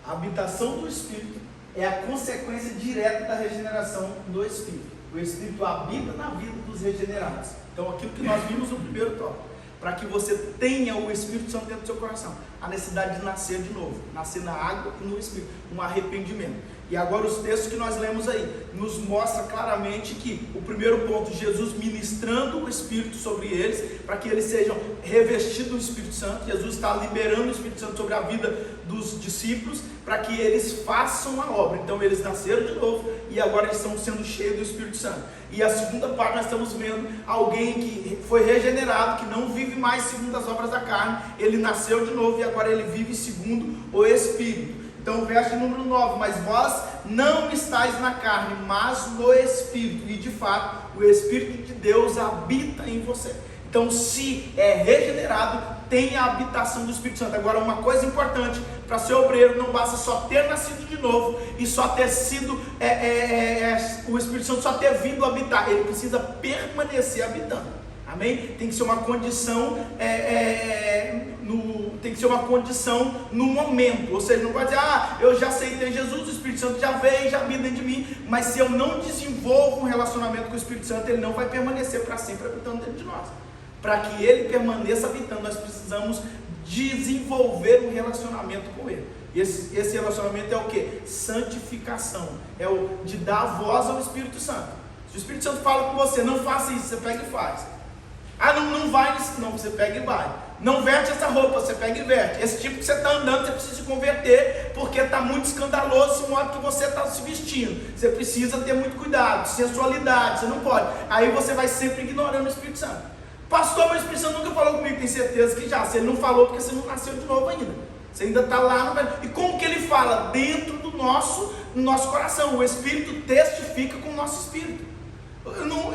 A habitação do Espírito é a consequência direta da regeneração do Espírito. O Espírito habita na vida dos regenerados. Então, aquilo que nós vimos no primeiro tópico, para que você tenha o Espírito Santo dentro do seu coração, a necessidade de nascer de novo, nascer na água e no Espírito, um arrependimento. E agora os textos que nós lemos aí nos mostra claramente que o primeiro ponto, Jesus ministrando o Espírito sobre eles, para que eles sejam revestidos do Espírito Santo. Jesus está liberando o Espírito Santo sobre a vida dos discípulos, para que eles façam a obra. Então eles nasceram de novo e agora eles estão sendo cheios do Espírito Santo. E a segunda parte nós estamos vendo alguém que foi regenerado, que não vive mais segundo as obras da carne, ele nasceu de novo e agora ele vive segundo o Espírito. Então o verso número 9, mas vós não estáis na carne, mas no Espírito, e de fato o Espírito de Deus habita em você. Então, se é regenerado, tem a habitação do Espírito Santo. Agora, uma coisa importante, para ser obreiro, não basta só ter nascido de novo e só ter sido, o Espírito Santo só ter vindo habitar, ele precisa permanecer habitando. Amém? Tem que ser uma condição, tem que ser uma condição no momento. Ou seja, não pode dizer, eu já aceitei Jesus, o Espírito Santo já veio, já habita dentro de mim. Mas se eu não desenvolvo um relacionamento com o Espírito Santo, ele não vai permanecer para sempre habitando dentro de nós. Para que ele permaneça habitando, nós precisamos desenvolver um relacionamento com ele. Esse relacionamento é o que? Santificação. É o de dar voz ao Espírito Santo. Se o Espírito Santo fala com você, não faça isso, você pega e faz. Não vai nisso, não, você pega e vai. Não verte essa roupa, você pega e verte. Esse tipo que você está andando, você precisa se converter, porque está muito escandaloso esse modo que você está se vestindo. Você precisa ter muito cuidado, sensualidade, você não pode. Aí você vai sempre ignorando o Espírito Santo. Pastor, mas o Espírito Santo nunca falou comigo, tem certeza que já. Se ele não falou, porque você não nasceu de novo ainda. Você ainda está lá no... E como que ele fala? Dentro do nosso coração. O Espírito testifica com o nosso Espírito.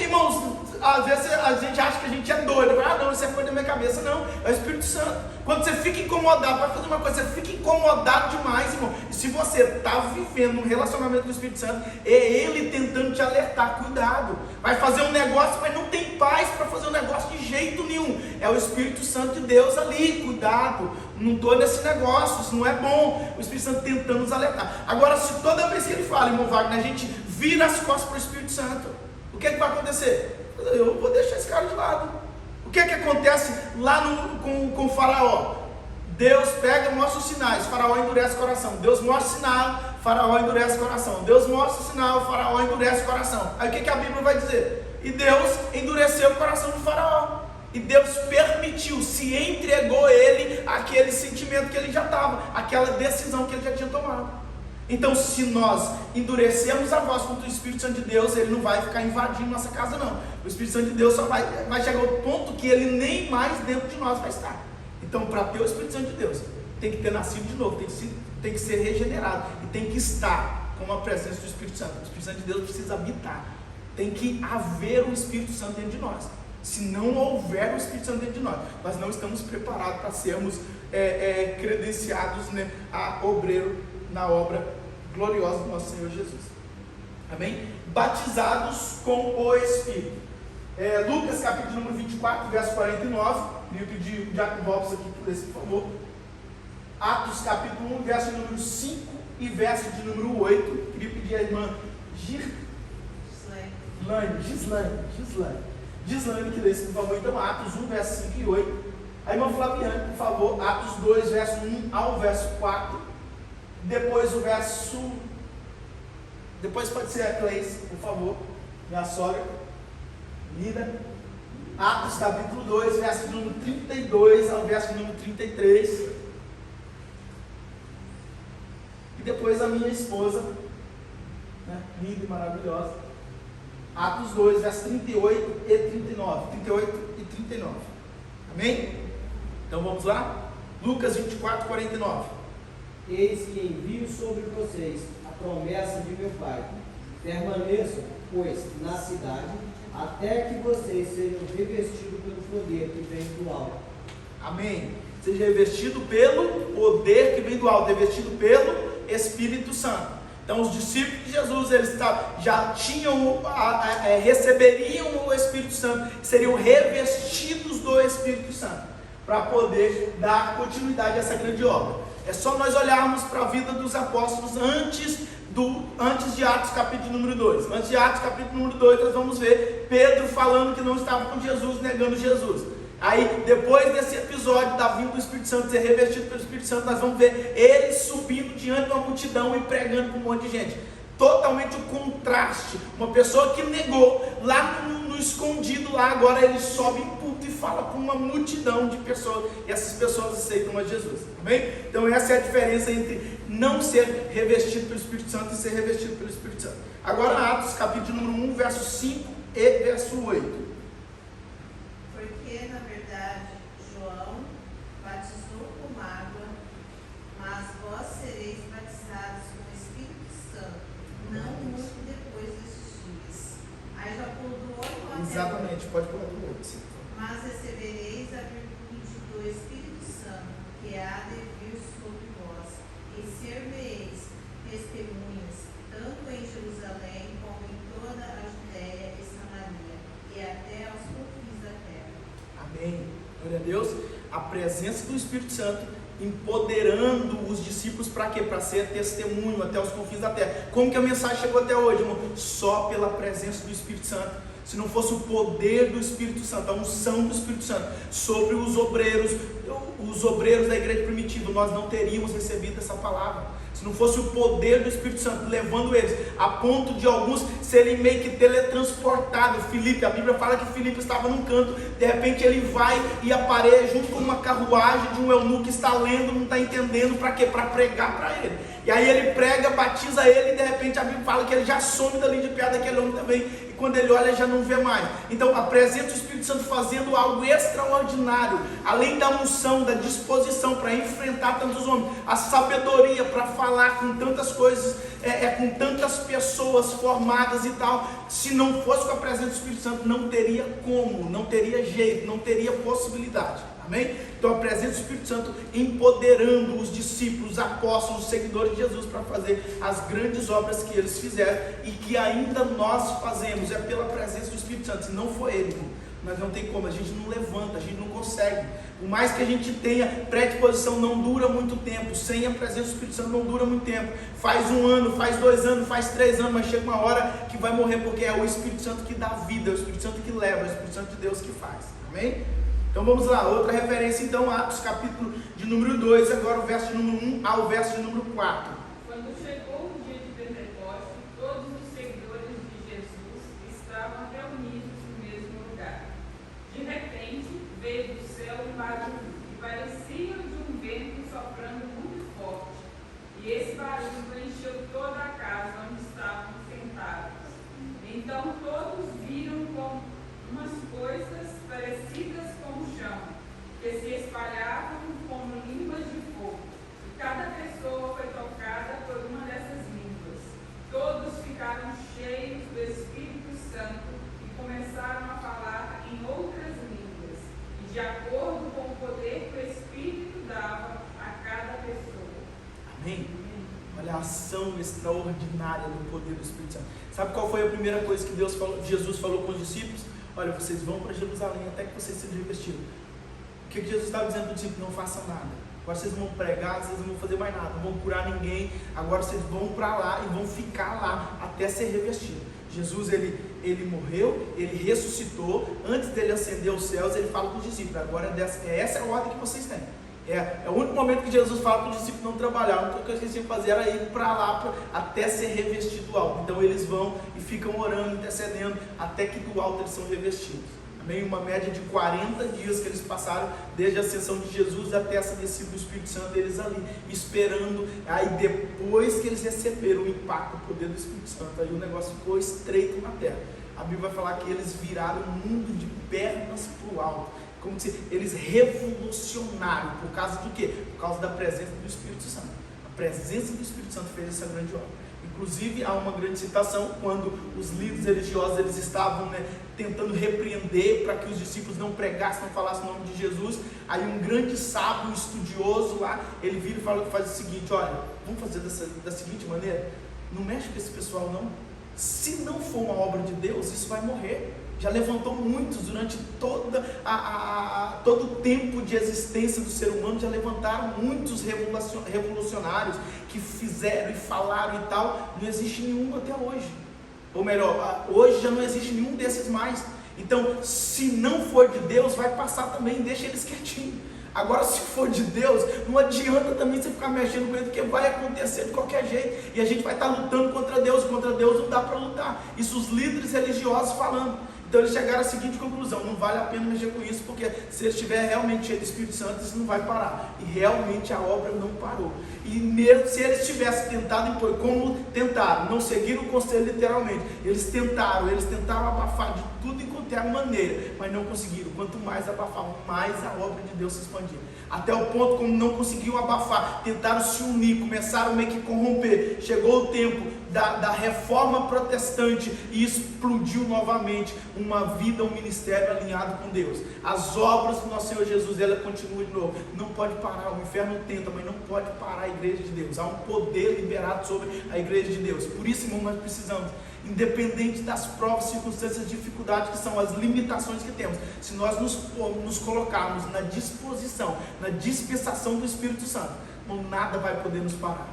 Irmãos, às vezes a gente acha que a gente é doido. Não, isso é coisa da minha cabeça. Não, é o Espírito Santo. Quando você fica incomodado, vai fazer uma coisa, você fica incomodado demais, irmão. E se você está vivendo um relacionamento com o Espírito Santo, é ele tentando te alertar, cuidado. Vai fazer um negócio, mas não tem paz para fazer um negócio de jeito nenhum. É o Espírito Santo de Deus ali, cuidado. Não estou nesse negócio, isso não é bom. O Espírito Santo tentando nos alertar. Agora, se toda vez que ele fala, irmão Wagner, a gente vira as costas para o Espírito Santo, o que vai acontecer? Eu vou deixar esse cara de lado. O que acontece lá com o faraó? Deus pega e mostra os sinais, faraó endurece o coração. Deus mostra o sinal, faraó endurece o coração. Deus mostra o sinal, faraó endurece o coração. Aí o que a Bíblia vai dizer? E Deus endureceu o coração do faraó. E Deus permitiu, se entregou ele aquele sentimento que ele já estava, aquela decisão que ele já tinha tomado. Então, se nós endurecemos a voz contra o Espírito Santo de Deus, ele não vai ficar invadindo nossa casa, não. O Espírito Santo de Deus só vai chegar ao ponto que ele nem mais dentro de nós vai estar. Então, para ter o Espírito Santo de Deus, tem que ter nascido de novo, tem que ser regenerado e tem que estar com a presença do Espírito Santo. O Espírito Santo de Deus precisa habitar. Tem que haver o Espírito Santo dentro de nós. Se não houver o Espírito Santo dentro de nós não estamos preparados para sermos credenciados, né, a obreiro na obra gloriosa do nosso Senhor Jesus. Amém? Batizados com o Espírito. Lucas capítulo número 24, verso 49. Queria pedir o Diácono Robson aqui por esse, por favor. Atos capítulo 1, verso número 5 e verso de número 8. Queria pedir a irmã Gislaine que lesse, por favor. Então, Atos 1, verso 5 e 8. A irmã Flaviane, por favor. Atos 2, verso 1 ao verso 4. Depois o verso... Depois pode ser a Cleice, por favor. Minha sogra. Lida. Atos capítulo 2, verso número 32 ao verso número 33. E depois a minha esposa, né, linda e maravilhosa. Atos 2, verso 38 e 39. 38 e 39. Amém? Então vamos lá? Lucas 24, 49. Eis que envio sobre vocês a promessa de meu Pai. Permaneçam, pois, na cidade, até que vocês sejam revestidos pelo poder que vem do alto. Amém. Seja revestido pelo poder que vem do alto, revestido pelo Espírito Santo. Então os discípulos de Jesus, eles já tinham, receberiam o Espírito Santo, seriam revestidos do Espírito Santo, para poder dar continuidade a essa grande obra. É só nós olharmos para a vida dos apóstolos antes de Atos capítulo número 2. Antes de Atos capítulo número 2, nós vamos ver Pedro falando que não estava com Jesus, negando Jesus. Aí, depois desse episódio da vinda do Espírito Santo, ser revestido pelo Espírito Santo, nós vamos ver ele subindo diante de uma multidão e pregando para um monte de gente. Totalmente o contraste. Uma pessoa que negou lá no escondido lá, agora ele sobe em púlpito e fala com uma multidão de pessoas, e essas pessoas aceitam a Jesus, amém? Então essa é a diferença entre não ser revestido pelo Espírito Santo e ser revestido pelo Espírito Santo. Agora Atos, capítulo número 1, verso 5 e verso 8. Porque, na verdade, João batizou com água, mas vós sereis batizados com o Espírito Santo, não muito depois destes dias. Aí já pulou do 8 até o 8. Exatamente, pode pular do 8, sim. Mas recebereis a virtude do Espírito Santo, que há de vir sobre vós, e ser-me-eis testemunhas, tanto em Jerusalém como em toda a Judéia e Samaria, e até aos confins da terra. Amém. Glória a Deus. A presença do Espírito Santo empoderando os discípulos para quê? Para ser testemunho até os confins da terra. Como que a mensagem chegou até hoje, irmão? Só pela presença do Espírito Santo. Se não fosse o poder do Espírito Santo, a unção do Espírito Santo sobre os obreiros da igreja primitiva, nós não teríamos recebido essa palavra. Se não fosse o poder do Espírito Santo levando eles, a ponto de alguns serem meio que teletransportados. Filipe, a Bíblia fala que Filipe estava num canto, de repente ele vai e aparece junto com uma carruagem de um eunuco que está lendo, não está entendendo para quê? Para pregar para ele. E aí ele prega, batiza ele, e de repente a Bíblia fala que ele já some dali de perto daquele homem também, e quando ele olha já não vê mais. Então a presença do Espírito Santo fazendo algo extraordinário, além da unção, da disposição para enfrentar tantos homens, a sabedoria para falar com tantas coisas, com tantas pessoas formadas e tal. Se não fosse com a presença do Espírito Santo, não teria como, não teria jeito, não teria possibilidade. Amém? Então a presença do Espírito Santo empoderando os discípulos, os apóstolos, os seguidores de Jesus para fazer as grandes obras que eles fizeram e que ainda nós fazemos, é pela presença do Espírito Santo. Se não for ele, irmão, mas não tem como, a gente não levanta, a gente não consegue. Por mais que a gente tenha predisposição, não dura muito tempo. Sem a presença do Espírito Santo não dura muito tempo. Faz 1 ano, faz 2 anos, faz 3 anos, mas chega uma hora que vai morrer, porque é o Espírito Santo que dá vida, é o Espírito Santo que leva, é o Espírito Santo de Deus que faz. Amém? Então vamos lá, outra referência então, Atos capítulo de número 2, agora o verso de número 1 ao verso de número 4. Quando chegou o dia de Pentecostes, todos os seguidores de Jesus estavam reunidos no mesmo lugar. De repente, veio do céu um barulho, que parecia de um vento soprando muito forte. E esse barulho encheu toda a casa onde estavam sentados. Então todos viram como umas coisas parecidas com o chão, que se espalhavam como línguas de fogo. E cada pessoa foi tocada por uma dessas línguas. Todos ficaram cheios do Espírito Santo e começaram a falar em outras línguas, e de acordo com o poder que o Espírito dava a cada pessoa. Amém? Olha a ação extraordinária do poder do Espírito Santo. Sabe qual foi a primeira coisa que Jesus falou com os discípulos? Olha, vocês vão para Jerusalém até que vocês sejam revestidos. O que Jesus estava dizendo para os discípulos? Não façam nada. Agora vocês vão pregar, vocês não vão fazer mais nada, não vão curar ninguém. Agora vocês vão para lá e vão ficar lá até ser revestidos. Jesus, ele morreu, ele ressuscitou. Antes dele ascender aos céus, ele fala para os discípulos: agora essa é a ordem que vocês têm. É o único momento que Jesus fala para os discípulos não trabalhar. A única coisa que eles tinham que fazer era ir para lá até ser revestido do alto. Então eles vão e ficam orando, intercedendo, até que do alto eles são revestidos. Amém? Uma média de 40 dias que eles passaram desde a ascensão de Jesus até essa descida do Espírito Santo, eles ali esperando. Aí depois que eles receberam o impacto, o poder do Espírito Santo, aí o negócio ficou estreito na terra. A Bíblia vai falar que eles viraram o mundo de pernas para o alto. Como se eles revolucionaram. Por causa do quê? Por causa da presença do Espírito Santo. A presença do Espírito Santo fez essa grande obra. Inclusive há uma grande citação quando os líderes religiosos eles estavam tentando repreender para que os discípulos não pregassem, não falassem o nome de Jesus. Aí um grande sábio, um estudioso lá, ele vira e faz o seguinte: olha, vamos fazer da seguinte maneira, não mexe com esse pessoal não. Se não for uma obra de Deus, isso vai morrer. Já levantou muitos durante todo o tempo de existência do ser humano, já levantaram muitos revolucionários que fizeram e falaram e tal. Não existe nenhum até hoje. Ou melhor, hoje já não existe nenhum desses mais. Então, se não for de Deus, vai passar também, deixa eles quietinhos. Agora, se for de Deus, não adianta também você ficar mexendo com ele, porque vai acontecer de qualquer jeito, e a gente vai estar lutando contra Deus não dá para lutar. Isso os líderes religiosos falando. Então eles chegaram à seguinte conclusão: não vale a pena mexer com isso, porque se eles estiverem realmente cheios do Espírito Santo, isso não vai parar. E realmente a obra não parou. E mesmo se eles tivessem tentado impor, como tentaram, não seguiram o conselho literalmente, eles tentaram abafar de tudo e qualquer maneira, mas não conseguiram. Quanto mais abafavam, mais a obra de Deus se expandia. Até o ponto, como não conseguiam abafar, tentaram se unir, começaram meio que corromper. Chegou o tempo da reforma protestante e explodiu novamente uma vida, um ministério alinhado com Deus. As obras do nosso Senhor Jesus, ela continua de novo. Não pode parar, o inferno tenta, mas não pode parar a igreja de Deus. Há um poder liberado sobre a igreja de Deus. Por isso, irmão, nós precisamos, independente das provas, circunstâncias, dificuldades que são, as limitações que temos, se nós nos colocarmos na disposição, na dispensação do Espírito Santo, nada vai poder nos parar.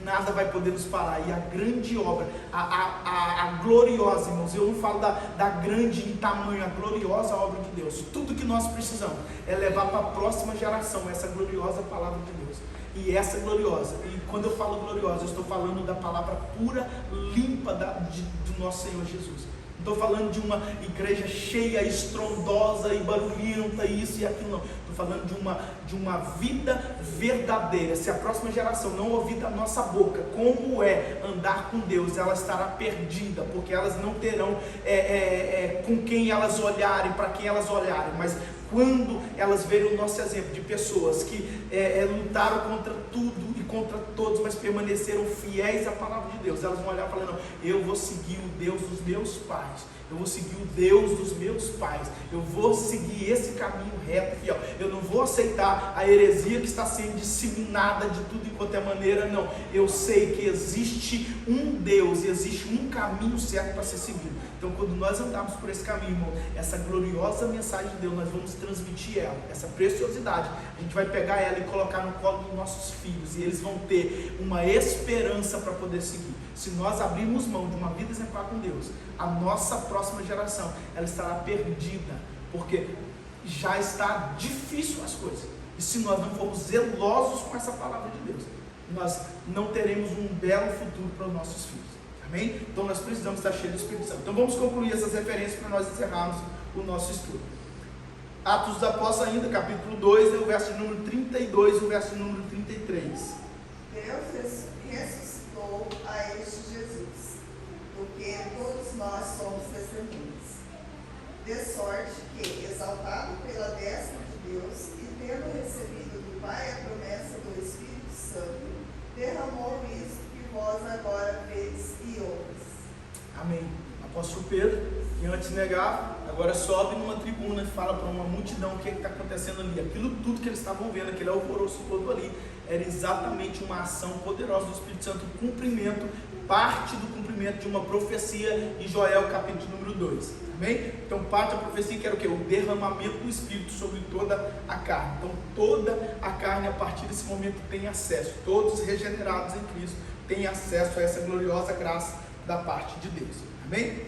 Nada vai poder nos parar. E a grande obra, a gloriosa, irmãos, eu não falo da grande em tamanho, a gloriosa obra de Deus. Tudo que nós precisamos é levar para a próxima geração essa gloriosa palavra de Deus. E essa gloriosa, e quando eu falo gloriosa, eu estou falando da palavra pura, limpa do nosso Senhor Jesus. Não estou falando de uma igreja cheia, estrondosa e barulhenta, isso e aquilo, não. Estou falando de uma vida verdadeira. Se a próxima geração não ouvir da nossa boca como é andar com Deus, ela estará perdida, porque elas não terão com quem elas olharem, para quem elas olharem. Mas quando elas verem o nosso exemplo de pessoas que lutaram contra tudo e contra todos, mas permaneceram fiéis à palavra de Deus, elas vão olhar e falar: não, eu vou seguir o Deus dos meus pais, eu vou seguir o Deus dos meus pais, eu vou seguir esse caminho reto, fiel. Eu não vou aceitar a heresia que está sendo disseminada de tudo e qualquer maneira, não. Eu sei que existe um Deus e existe um caminho certo para ser seguido. Então, quando nós andarmos por esse caminho, irmão, essa gloriosa mensagem de Deus, nós vamos transmitir ela, essa preciosidade, a gente vai pegar ela e colocar no colo dos nossos filhos, e eles vão ter uma esperança para poder seguir. Se nós abrirmos mão de uma vida exemplar com Deus, a nossa próxima geração, ela estará perdida, porque já está difícil as coisas. E se nós não formos zelosos com essa palavra de Deus, nós não teremos um belo futuro para os nossos filhos. Amém? Então nós precisamos estar cheios do Espírito Santo. Então vamos concluir essas referências para nós encerrarmos o nosso estudo. Atos dos Apóstolos ainda, capítulo 2, o verso número 32 e o verso número 33. Deus ressuscitou a este Jesus, do que todos nós somos testemunhas. De sorte que, exaltado pela destra de Deus e tendo recebido do Pai a promessa do Espírito Santo, derramou isso que vós agora vedes e ouves. Amém. Apóstolo Pedro, que antes negava, agora sobe numa tribuna e fala para uma multidão o que está acontecendo ali. Aquilo tudo que eles estavam vendo, aquele alvoroço todo ali, era exatamente uma ação poderosa do Espírito Santo, cumprimento, parte do cumprimento de uma profecia em Joel, capítulo número 2. Amém? Então, parte da profecia que era o quê? O derramamento do Espírito sobre toda a carne. Então, toda a carne, a partir desse momento, tem acesso. Todos regenerados em Cristo têm acesso a essa gloriosa graça da parte de Deus. Amém?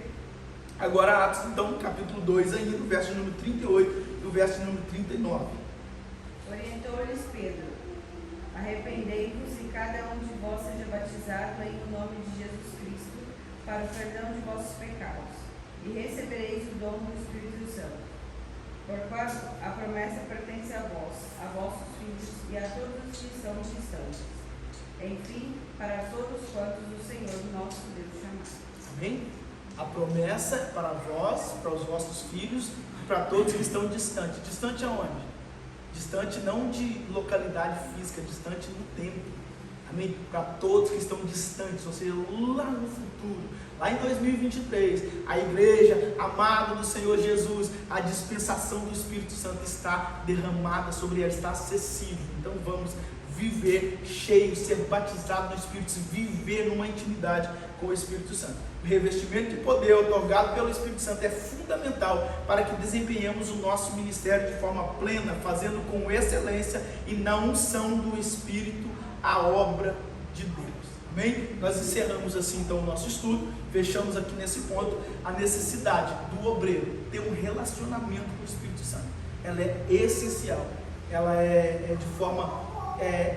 Agora, Atos, então, capítulo 2, ainda, o verso número 38 e o verso número 39. Orientou-lhes Pedro: arrependei-vos e cada um de vós seja batizado em nome de Jesus Cristo para o perdão de vossos pecados, e recebereis o dom do Espírito Santo. Porquanto a promessa pertence a vós, a vossos filhos e a todos os que estão distantes, enfim, para todos quantos o Senhor nosso Deus chamar. Amém? A promessa é para vós, para os vossos filhos e para todos que estão distantes. Distante aonde? Distante não de localidade física, distante no tempo. Amém? Para todos que estão distantes, ou seja, lá no futuro, lá em 2023, a igreja amada do Senhor Jesus, a dispensação do Espírito Santo está derramada sobre ela, está acessível. Então vamos viver cheio, ser batizado no Espírito, viver numa intimidade com o Espírito Santo. O revestimento de poder otorgado pelo Espírito Santo é fundamental para que desempenhemos o nosso ministério de forma plena, fazendo com excelência e na unção do Espírito a obra de Deus. Amém? Nós encerramos assim então o nosso estudo, fechamos aqui nesse ponto a necessidade do obreiro ter um relacionamento com o Espírito Santo. Ela é essencial, ela é de forma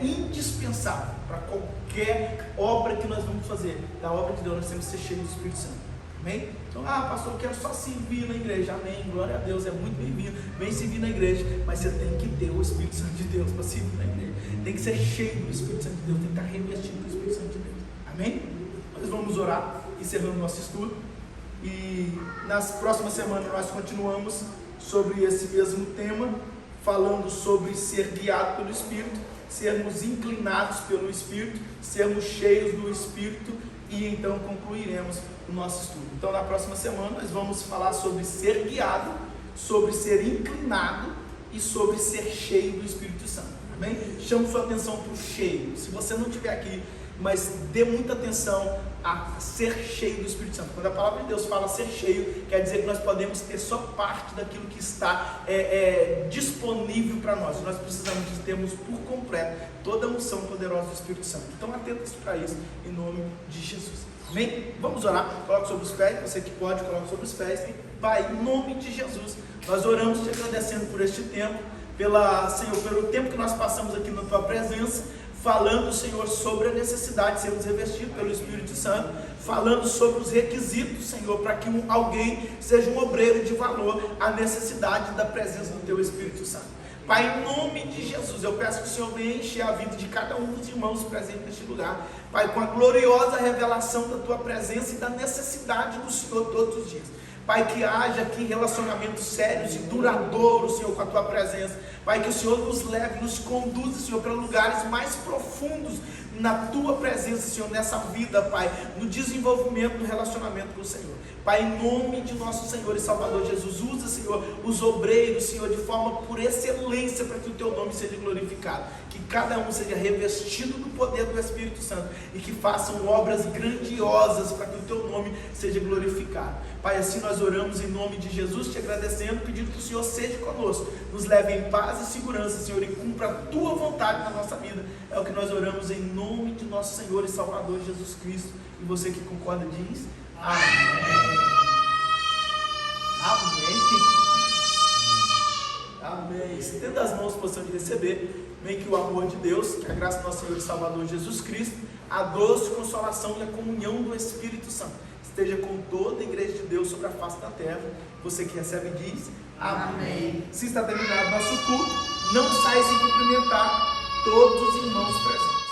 indispensável para qualquer obra que nós vamos fazer. Da obra de Deus nós temos que ser cheios do Espírito Santo. Amém? Então, pastor, eu quero só servir na igreja. Amém, glória a Deus, é muito bem-vindo. Vem servir na igreja, mas você tem que ter o Espírito Santo de Deus para servir na igreja. Tem que ser cheio do Espírito Santo de Deus, tem que estar revestido do Espírito Santo de Deus. Amém? Nós vamos orar, encerrando o nosso estudo. E nas próximas semanas nós continuamos sobre esse mesmo tema, falando sobre ser guiado pelo Espírito, sermos inclinados pelo Espírito, sermos cheios do Espírito, e então concluiremos o nosso estudo. Então na próxima semana nós vamos falar sobre ser guiado, sobre ser inclinado e sobre ser cheio do Espírito Santo. Amém? Chamo sua atenção para o cheio. Se você não estiver aqui, mas dê muita atenção a ser cheio do Espírito Santo. Quando a palavra de Deus fala ser cheio, quer dizer que nós podemos ter só parte daquilo que está disponível para nós. Nós precisamos de termos por completo toda a unção poderosa do Espírito Santo. Então atenta-se para isso, em nome de Jesus. Amém? Vamos orar. Coloque sobre os pés, você que pode, coloque sobre os pés. Pai, em nome de Jesus, nós oramos te agradecendo por este tempo, Senhor, pelo tempo que nós passamos aqui na tua presença, falando, Senhor, sobre a necessidade de sermos revestidos pelo Espírito Santo, falando sobre os requisitos, Senhor, para que alguém seja um obreiro de valor, a necessidade da presença do teu Espírito Santo. Pai, em nome de Jesus, eu peço que o Senhor venha encher a vida de cada um dos irmãos presentes neste lugar, Pai, com a gloriosa revelação da tua presença e da necessidade do Senhor todos os dias. Pai, que haja aqui relacionamentos sérios e duradouros, Senhor, com a tua presença. Pai, que o Senhor nos leve, nos conduza, Senhor, para lugares mais profundos na tua presença, Senhor, nessa vida, Pai, no desenvolvimento do relacionamento com o Senhor. Pai, em nome de nosso Senhor e Salvador Jesus, usa, Senhor, os obreiros, Senhor, de forma por excelência, para que o teu nome seja glorificado, que cada um seja revestido do poder do Espírito Santo e que façam obras grandiosas para que o teu nome seja glorificado. Pai, assim nós oramos em nome de Jesus, te agradecendo, pedindo que o Senhor seja conosco, nos leve em paz e segurança, Senhor, e cumpra a tua vontade na nossa vida. É o que nós oramos em nome de nosso Senhor e Salvador Jesus Cristo. E você que concorda diz amém. Amém. Amém. Estenda as mãos, possam de receber. Bem que o amor de Deus, que a graça do nosso Senhor e Salvador Jesus Cristo, a doce consolação e a comunhão do Espírito Santo esteja com toda a igreja de Deus sobre a face da terra. Você que recebe diz amém. Se está terminado nosso culto, não saia sem cumprimentar todos os irmãos presentes.